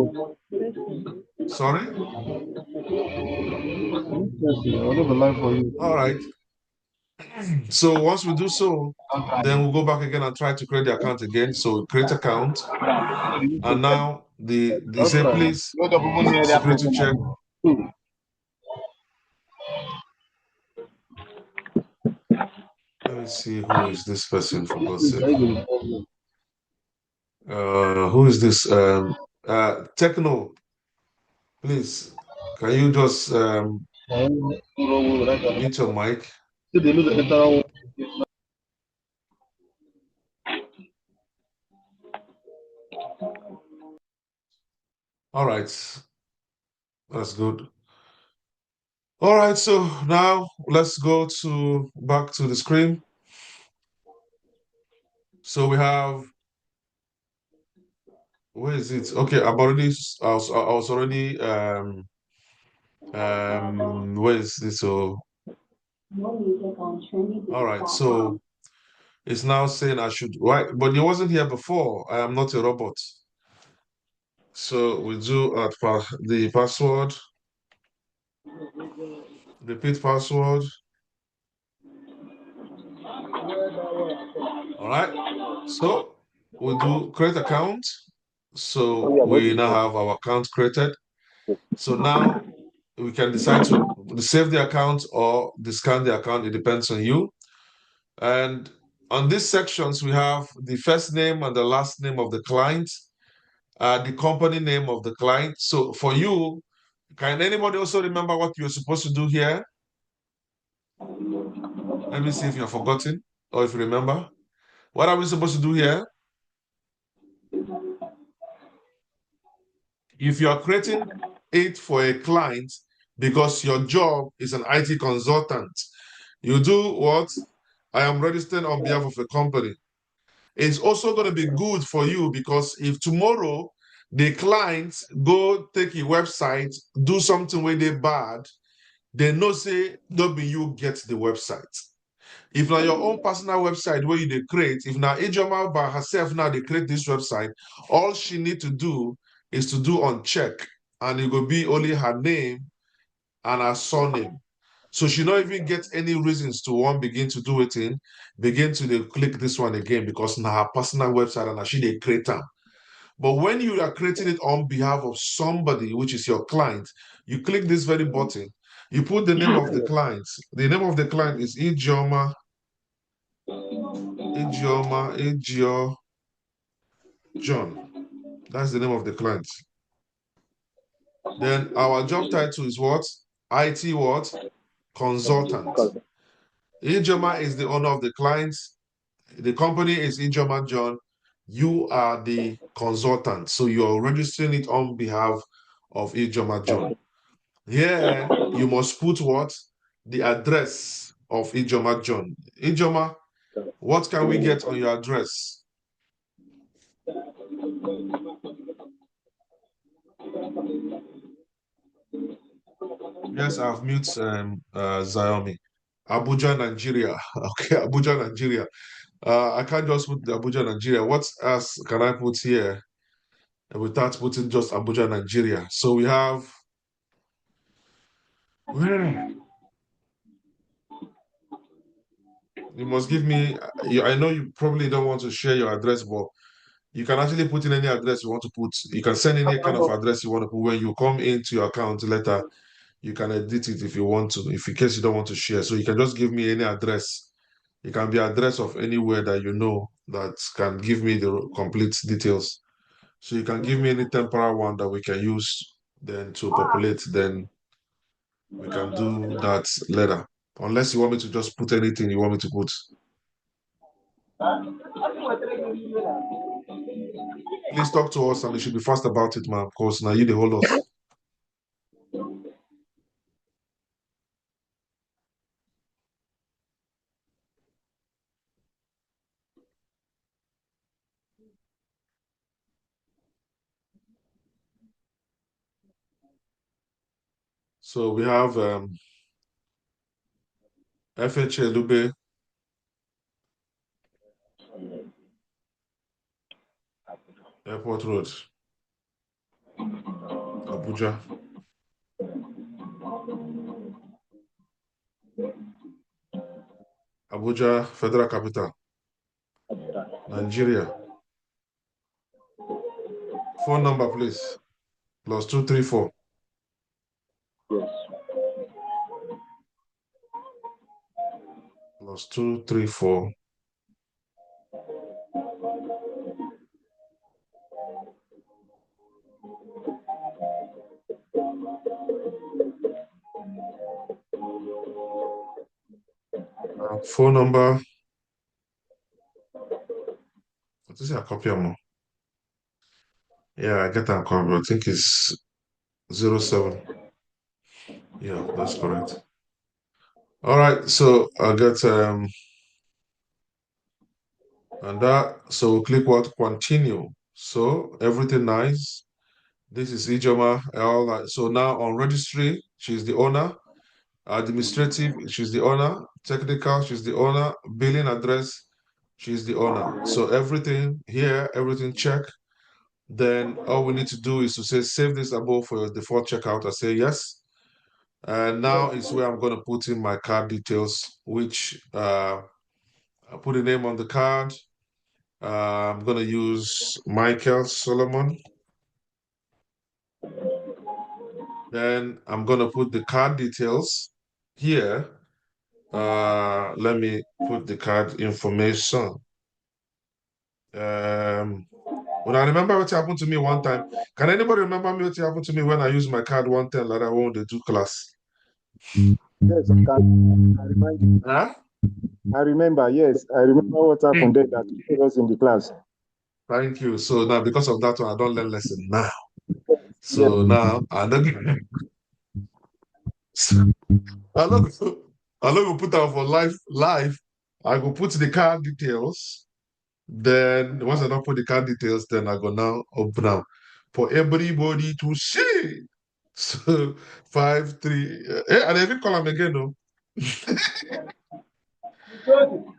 S1: Sorry? All right. So once we do so, then we'll go back again and try to create the account again. So create account. And now they say, please, security check. Let me see, who is this person, for God's sake? Who is this? Techno, please, can you just mute your mic? All right, that's good. All right, so now let's go back to the screen. So we have, where is it? Okay, I was already where is this? So all right, so it's now saying I should, right, but it wasn't here before. I am not a robot. So we do the password, repeat password. All right, so we do create account. So we now have our account created. So now we can decide to save the account or discard the account. It depends on you. And on these sections, we have the first name and the last name of the client, the company name of the client. So for you, can anybody also remember what you're supposed to do here? Let me see if you've forgotten or if you remember. What are we supposed to do here? If you are creating it for a client because your job is an IT consultant, you do what? I am registered on behalf of a company. It's also going to be good for you because if tomorrow the clients go take a website, do something where they bad, they know say, don't be you get the website. If now your own personal website where you they create, if now Ijoma by herself now they create this website, all she need to do is to do on check, and it will be only her name and her surname. So she not even get any reasons to one begin to do it in, begin to they click this one again because now her personal website and she they create them. But when you are creating it on behalf of somebody, which is your client, you click this very button, you put the name of the client. The name of the client is Ejio John. That's the name of the client. Then our job title is what? IT what? Consultant. Ijoma is the owner of the client. The company is Ijoma John. You are the consultant. So you're registering it on behalf of Ijoma John. Here, you must put what? The address of Ijoma John. Ijoma, what can we get on your address? Yes, I've mute Xiaomi. Abuja, Nigeria. Okay, Abuja, Nigeria. I can't just put the Abuja, Nigeria. What else can I put here without putting just Abuja, Nigeria? So we have where you must give me. I know you probably don't want to share your address, but you can actually put in any address you want to put. You can send any kind of address you want to put. When you come into your account later, you can edit it if you want to, if in case you don't want to share. So you can just give me any address. It can be address of anywhere that you know that can give me the complete details. So you can give me any temporary one that we can use then to populate, then we can do that later. Unless you want me to just put anything you want me to put. Please talk to us and you should be fast about it, man, because now you they hold us. So we have FHA Lube, Airport Road, Abuja. Abuja, Federal Capital, Nigeria. Phone number, please. +234
S7: Yes.
S1: +234. Phone number. What is a copy of? Yeah, I get that cover. I think it's 07. Yeah, that's correct. All right, so I get and that, so we'll click what? Continue. So everything nice. This is Ijoma. All right. So now on registry, she's the owner. Administrative, she's the owner. Technical, she's the owner. Billing address, she's the owner. So everything here, everything check. Then all we need to do is to say save this above for your default checkout. I say yes. And now is where I'm going to put in my card details, which I put a name on the card. I'm going to use Michael Solomon. Then I'm going to put the card details here. Let me put the card information. When I remember what happened to me one time, can anybody remember me what happened to me when I used my card 110 like I won the 2 class?
S7: Yes, I can. I remind you.
S1: Huh?
S7: I remember. Yes, I remember what happened there that took us in the class.
S1: Thank you. So now because of that one, I don't learn lesson now.
S7: Yes.
S1: So now I don't I don't put out for live. I go put the card details. Then once I don't put the card details, then I go now open up for everybody to see. So 5, 3. And I even call him again, no.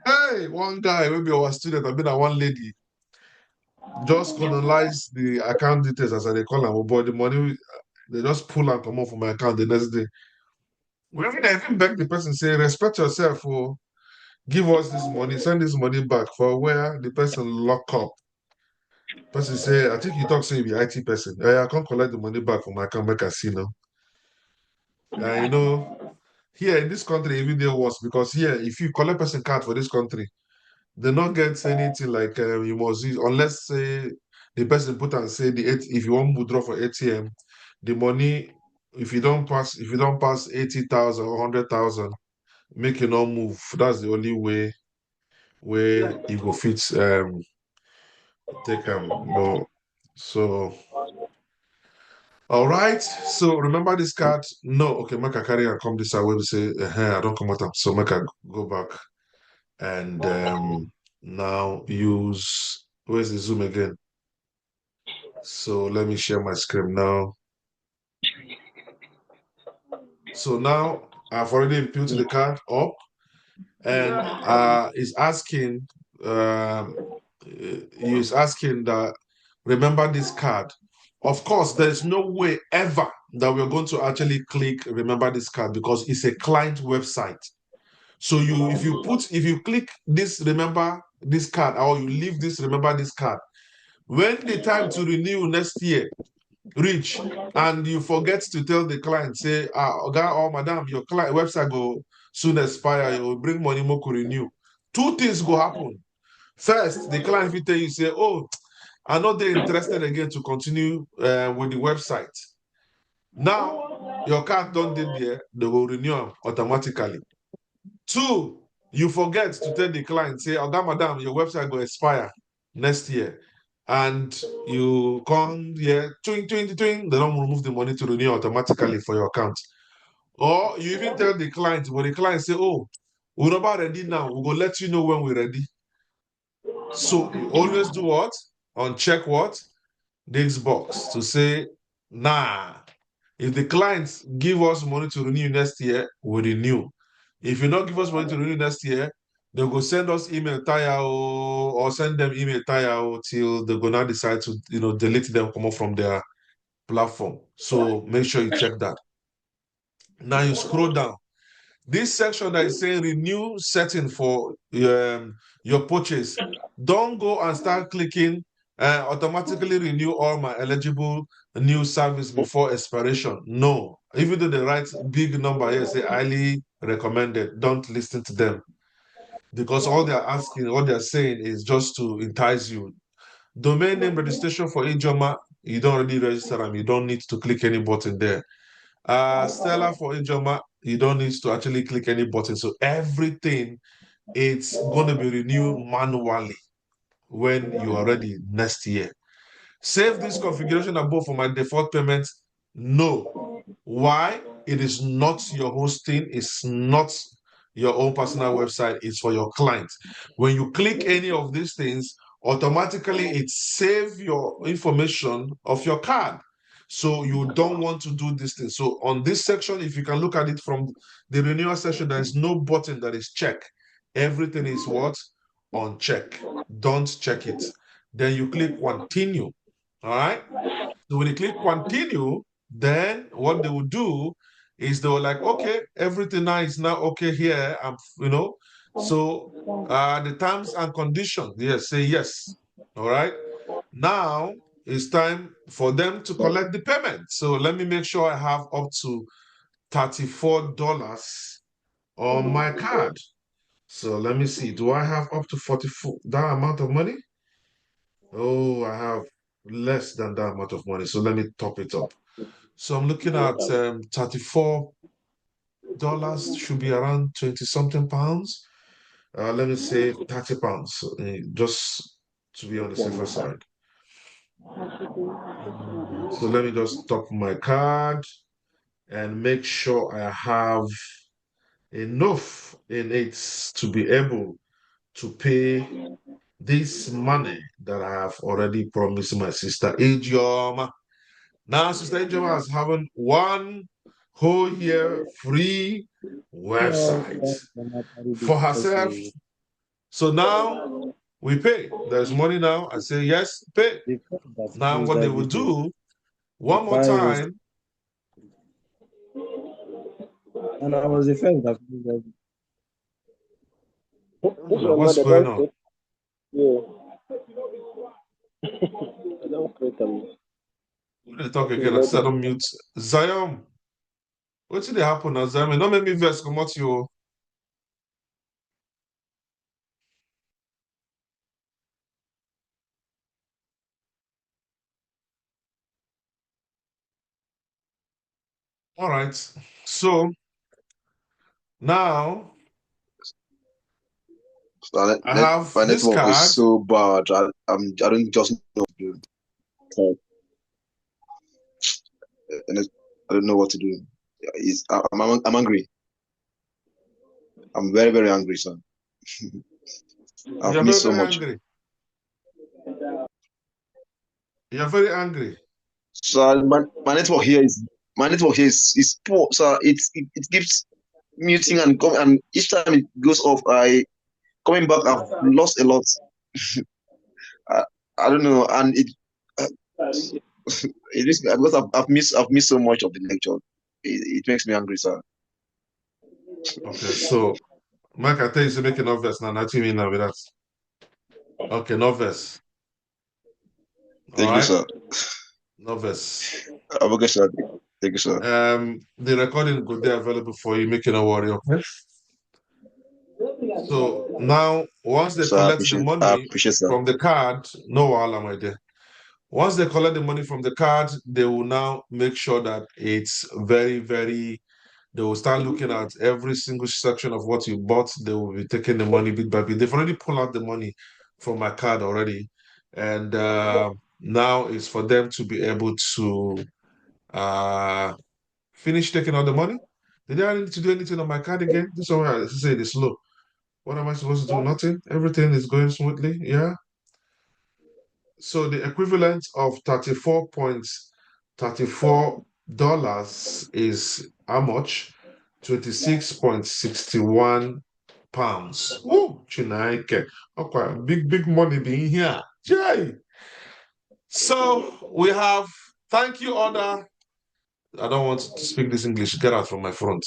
S1: Hey, one guy, maybe our student, I mean, one lady, just colonize the account details as they call them, but the money they just pull and come off from my account the next day. We even beg the person, say, respect yourself, or give us this money, send this money back for where the person lock up. Person say, I think you talk, say, you be IT person. I can't collect the money back from my account, make I see now. You know, here in this country, even there was, because here, if you collect person card for this country, they not get anything like you must use, unless say the person put and say if you want to withdraw for ATM, the money, if you don't pass 80,000 or 100,000, make you not move. That's the only way where you go fit take no. So all right. So remember this card? No, okay, make I carry and come this way. We say, I don't come out. So make I go back and now use, where's the Zoom again? So let me share my screen now. So now I've already input the card up, and it's asking that remember this card. Of course, there's no way ever that we're going to actually click remember this card because it's a client website. So if you click this remember this card, or you leave this remember this card, when the time to renew next year reach and you forget to tell the client, say, oga or madam, your client website go soon expire, you will bring money more to renew. Two things go happen. First, the client will tell you, say, oh, I'm not interested again to continue with the website. Now, your card don't did there, they will renew them automatically. Two, you forget to tell the client, say, oga madam, your website go expire next year. And you come here, twing, twing, twing, they don't remove the money to renew automatically for your account. Or you even tell the client, but the client say, oh, we're about ready now. We'll go let you know when we're ready. So you always do what? Uncheck what? This box to say, nah. If the clients give us money to renew next year, we renew. If you not give us money to renew next year, they go send us email tire or send them email tire till they go now decide to delete them, come off from their platform. So make sure you check that. Now you scroll down. This section that is saying renew setting for your purchase, don't go and start clicking automatically renew all my eligible new service before expiration. No. Even though they write big number here, say highly recommended, don't listen to them. Because all they're asking, what they're saying is just to entice you. Domain name registration for Ijoma, you don't already register them. You don't need to click any button there. Stella for Ijoma, you don't need to actually click any button. So everything, it's going to be renewed manually when you are ready next year. Save this configuration above for my default payments. No. Why? It is not your hosting. It's not your own personal website. It's for your client. When you click any of these things, automatically it saves your information of your card. So you don't want to do this thing. So on this section, if you can look at it from the renewal section, there is no button that is check. Everything is what? On check. Don't check it. Then you click continue. All right. So when you click continue, then what they will do is they will like, okay, everything now is now okay here. So the terms and conditions, yes, say yes. All right. Now it's time for them to collect the payment. So let me make sure I have up to $34 on my card. So let me see. Do I have up to 44 that amount of money? Oh, I have less than that amount of money. So let me top it up. So I'm looking at $34 should be around 20 something pounds. Let me say 30 pounds, just to be on the safer side. So let me just top my card and make sure I have enough in it to be able to pay this money that I have already promised my sister Ijoma. Now, Sister Ijoma is having one whole year free website for herself. So now we pay. There's money now. I say, yes, pay. Now, what they will do, one more time.
S6: And I was the first that
S1: What's going on?
S6: Yeah. I don't create them.
S1: They talk again. I said, don't mute. Zion, what did happen now, Zion? Don't make me vex. Come out you. All right. So now I have
S4: my
S1: this
S4: network
S1: card.
S4: is so bad. I don't just know what to do. I don't know what to do. I'm angry. I'm very, very angry, sir. I've
S1: You're
S4: missed
S1: very,
S4: so
S1: very
S4: much.
S1: angry. You're very angry.
S4: So my network here is poor. So it keeps muting and each time it goes off, coming back. I've lost a lot. I don't know, and it is because I've missed so much of the lecture. It makes me angry, sir.
S1: Okay, so Mike, I tell you to make a novice now. Nothing mean now with that. Okay, novice.
S4: Thank you, sir.
S1: Novice.
S4: Okay, sir. Thank you, sir.
S1: The recording could be available for you. Make no worry. Okay. So now, once they collect the
S4: I
S1: money
S4: appreciate, sir.
S1: from the card, no alarm, my dear. Once they collect the money from the card, they will now make sure that it's very, very. They will start looking at every single section of what you bought. They will be taking the money bit by bit. They've already pulled out the money from my card already, and now it's for them to be able to finish taking out the money. Did I need to do anything on my card again? This one I say it is slow. What am I supposed to do? Nothing. Everything is going smoothly. Yeah. So the equivalent of $34.34 is how much? 26.61 pounds. Woo! Chinaike. Okay, big money being here. Jay. So we have thank you order. I don't want to speak this English. Get out from my front.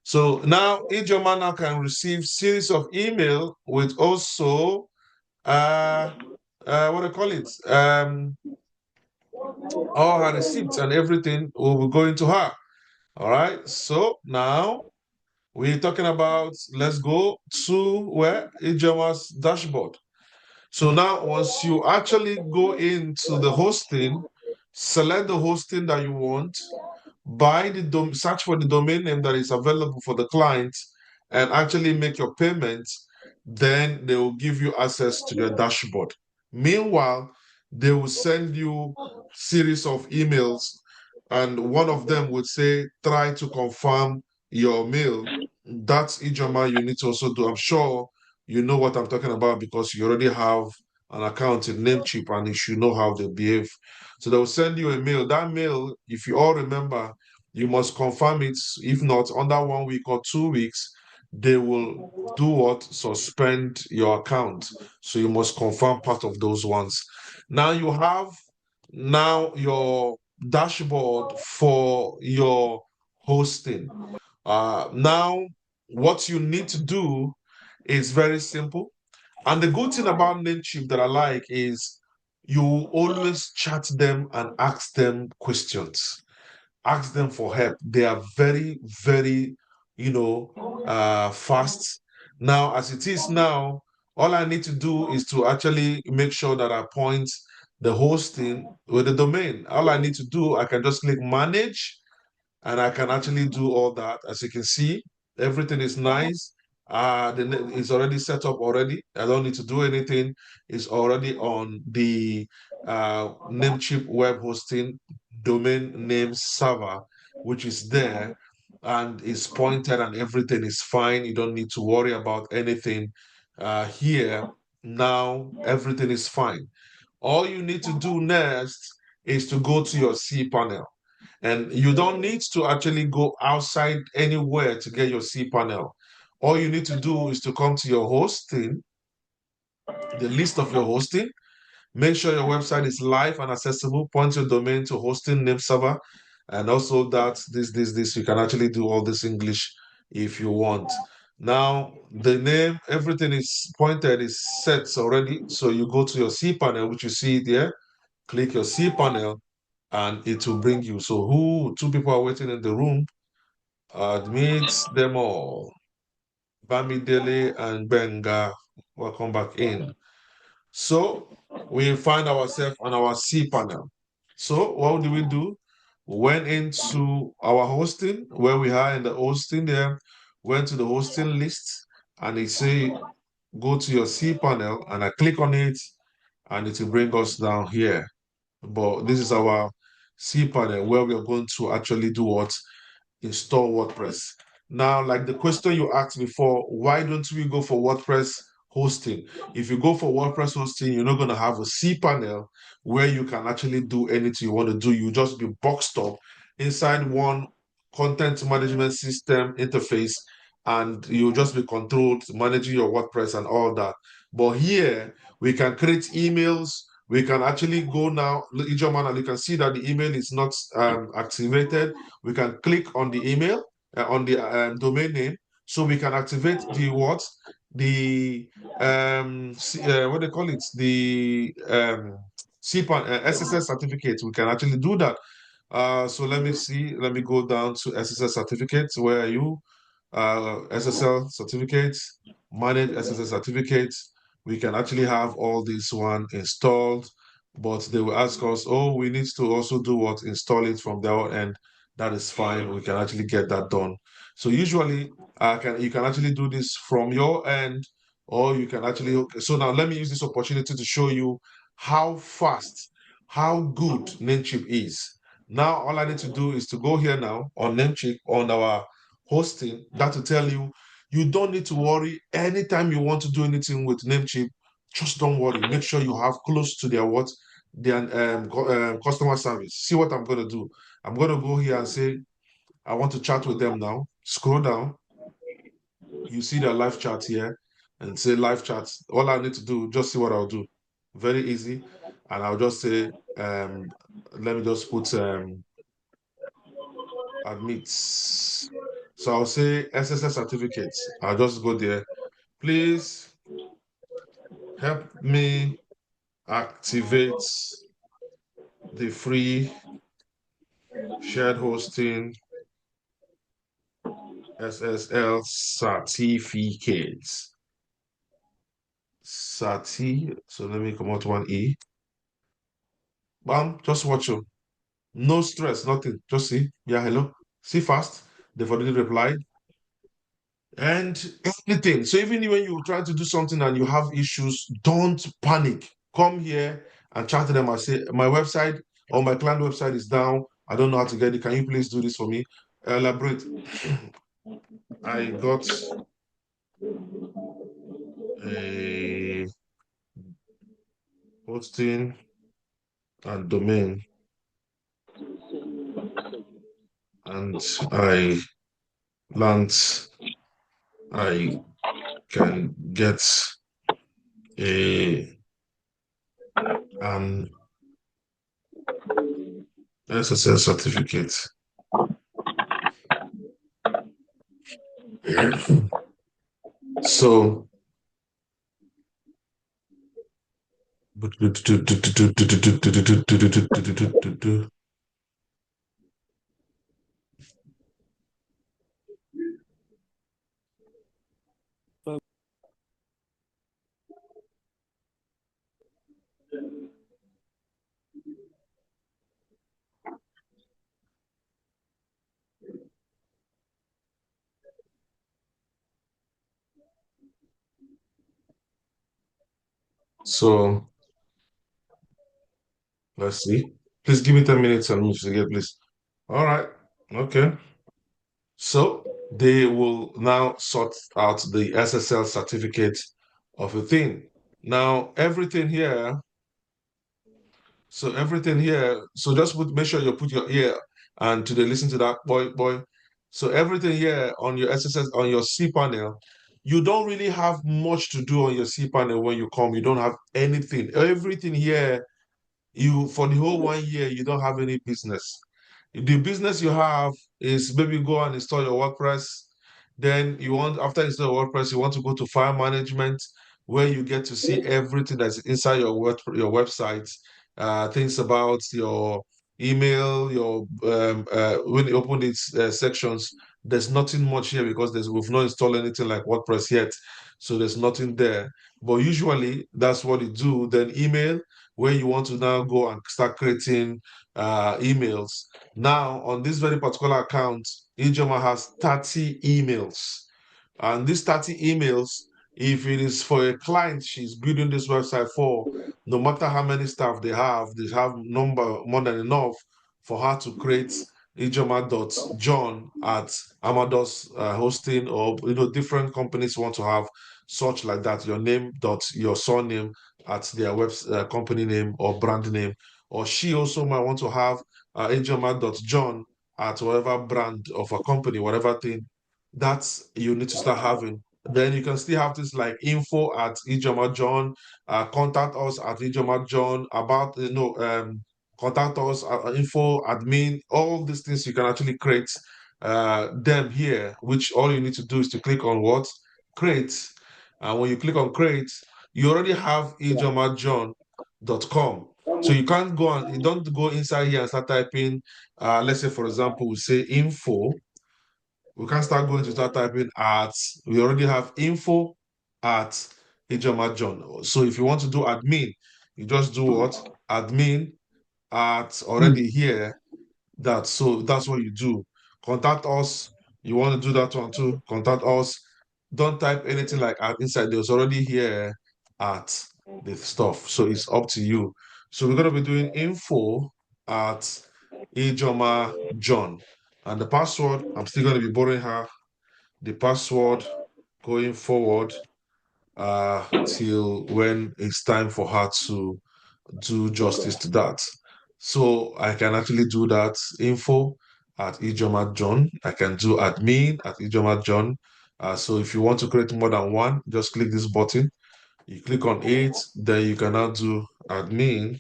S1: So now Ijoma now can receive series of email with also what do you call it? all her receipts and everything will be going to her. All right. So now we're talking about, let's go to where Ijama's dashboard. So now once you actually go into the hosting, select the hosting that you want, buy the search for the domain name that is available for the client, and actually make your payment, then they will give you access to your dashboard. Meanwhile, they will send you series of emails, and one of them would say, try to confirm your mail. That's Ijoma you need to also do. I'm sure you know what I'm talking about because you already have an account in Namecheap and you should know how they behave. So they'll send you a mail. That mail, if you all remember, you must confirm it. If not, under 1 week or 2 weeks, they will do what? Suspend your account. So you must confirm part of those ones. Now you have now your dashboard for your hosting. Now, what you need to do is very simple. And the good thing about Namecheap that I like is you always chat them and ask them questions. Ask them for help. They are very, very, fast. Now, as it is now, all I need to do is to actually make sure that I point the hosting with the domain. All I need to do, I can just click manage and I can actually do all that. As you can see, everything is nice. It's already set up already. I don't need to do anything. It's already on the Namecheap web hosting domain name server, which is there and is pointed and everything is fine. You don't need to worry about anything here. Now everything is fine. All you need to do next is to go to your cPanel. And you don't need to actually go outside anywhere to get your cPanel. All you need to do is to come to your hosting, the list of your hosting, make sure your website is live and accessible, point your domain to hosting name server, and also that this, you can actually do all this English if you want. Now, the name, everything is pointed, is set already. So you go to your cPanel, which you see there, click your cPanel, and it will bring you. So two people are waiting in the room. Admit them all. Bamidele and Benga, welcome back in. So we find ourselves on our cPanel. So what do? We went into our hosting, where we are in the hosting there, went to the hosting list, and it say, go to your cPanel, and I click on it, and it will bring us down here. But this is our cPanel where we are going to actually do what? Install WordPress. Now, like the question you asked before, why don't we go for WordPress hosting? If you go for WordPress hosting, you're not going to have a cPanel where you can actually do anything you want to do. You just be boxed up inside one content management system interface, and you'll just be controlled managing your WordPress and all that. But here, we can create emails. We can actually go now, and you can see that the email is not activated. We can click on the email, on the domain name, so we can activate the what? The what they call it? The CPAN SSS certificate. We can actually do that. So let me see. Let me go down to SSS certificates. Where are you? SSL certificates, manage SSL certificates. We can actually have all this one installed, but they will ask us, oh, we need to also do what? Install it from their end. That is fine. We can actually get that done. So usually you can actually do this from your end, or you can actually, so now let me use this opportunity to show you how fast, how good Namecheap is. Now, all I need to do is to go here now on Namecheap on our hosting. That will tell you, you don't need to worry. Anytime you want to do anything with Namecheap, just don't worry. Make sure you have close to their what? Their customer service. See what I'm going to do. I'm going to go here and say, I want to chat with them now. Scroll down. You see their live chat here and say live chat. All I need to do, just see what I'll do. Very easy. And I'll just say, let me just put admits. So I'll say SSS certificates. I'll just go there. Please help me activate the free shared hosting SSL certificates. So let me come out one E. Bam, just watch them. No stress, nothing. Just see. Yeah, hello. See fast. They've already replied. And anything. So even when you try to do something and you have issues, don't panic. Come here and chat to them and say, my website or my client website is down. I don't know how to get it. Can you please do this for me? Elaborate. I got a hosting and domain, and I learned I can get an SSL certificate. So so let's see. Please give me 10 minutes and move again, please. All right. Okay. So they will now sort out the SSL certificate of a thing. Now, everything here, so just make sure you put your ear and to the listen to that boy. So everything here on your SSS, on your cPanel, you don't really have much to do on your cPanel when you come. You don't have anything. Everything here, you for the whole 1 year, you don't have any business. The business you have is maybe go and install your WordPress. Then you want, after install your WordPress, you want to go to file management, where you get to see everything that's inside your website, things about your email, your when you open these sections, there's nothing much here because we've not installed anything like WordPress yet, so there's nothing there. But usually that's what you do. Then email, where you want to now go and start creating emails. Now, on this very particular account, Ijoma has 30 emails. And these 30 emails, if it is for a client she's building this website for, no matter how many staff they have number more than enough for her to create ijoma.john at Amados hosting, or different companies want to have such like that, your name dot your surname at their web company name or brand name. Or she also might want to have ijoma.john at whatever brand of a company, whatever thing that's you need to start having. Then you can still have this like info at Ijoma John, contact us at Ijoma John about contact us info admin. All these things you can actually create them here, which all you need to do is to click on what create. And when you click on create, you already have ijomajohn.com. So you can't go and you don't go inside here and start typing. Let's say, for example, we say info. We can start going to start typing at, we already have info at Ijoma John. So if you want to do admin, you just do what? Admin at already here. So that's what you do. Contact us. You want to do that one too? Contact us. Don't type anything like at inside. There's already here at the stuff. So it's up to you. So we're gonna be doing info at Ijoma John. And the password, I'm still going to be borrowing her the password going forward till when it's time for her to do justice to that. So I can actually do that info at Ijoma John. I can do admin at Ijoma John. So if you want to create more than one, just click this button. You click on it, then you can now do admin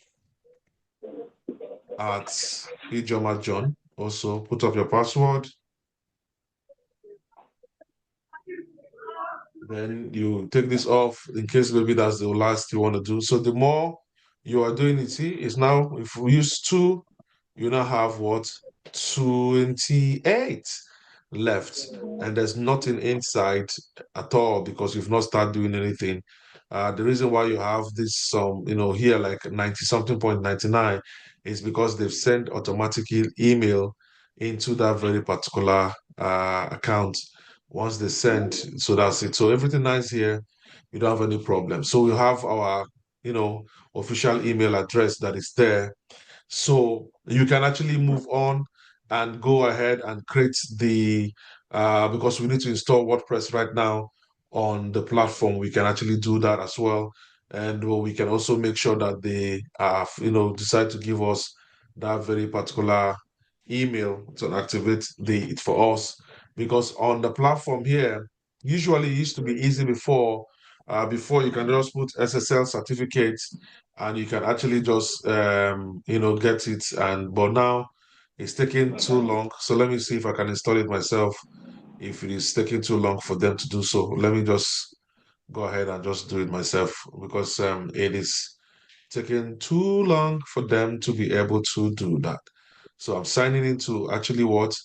S1: at Ijoma John. Also put up your password. Then you take this off in case maybe that's the last you want to do. So the more you are doing it. See, it's now, if we use 2, you now have what? 28 left. And there's nothing inside at all because you've not started doing anything. The reason why you have this here like 90 something point 99 is because they've sent automatic email into that very particular account. Once they send, so that's it. So everything nice here, you don't have any problem. So we have our, official email address that is there, so you can actually move on and go ahead and create because we need to install WordPress right now on the platform. We can actually do that as well. And we can also make sure that they, decide to give us that very particular email to activate it for us. Because on the platform here, usually it used to be easy before you can just put SSL certificates and you can actually just get it, but now it's taking too long. So let me see if I can install it myself if it is taking too long for them to do so. Let me just go ahead and just do it myself because it is taking too long for them to be able to do that. So I'm signing into actually what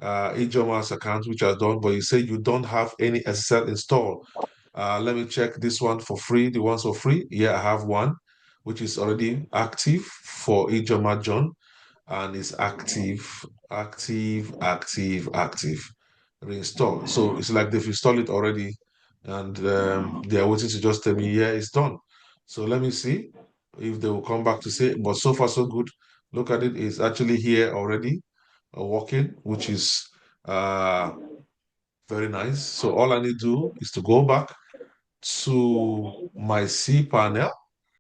S1: Ijoma's account, which I've done, but you say you don't have any SSL installed. Let me check this one for free. The ones for free. Yeah, I have one, which is already active for Ijoma John, and it's active, active, active, active. Reinstall. So it's like they've installed it already, and they are waiting to just tell me, yeah, it's done. So let me see if they will come back to say, but so far so good. Look at it, it's actually here already, working, which is uh very nice. So all I need to do is to go back to my cPanel.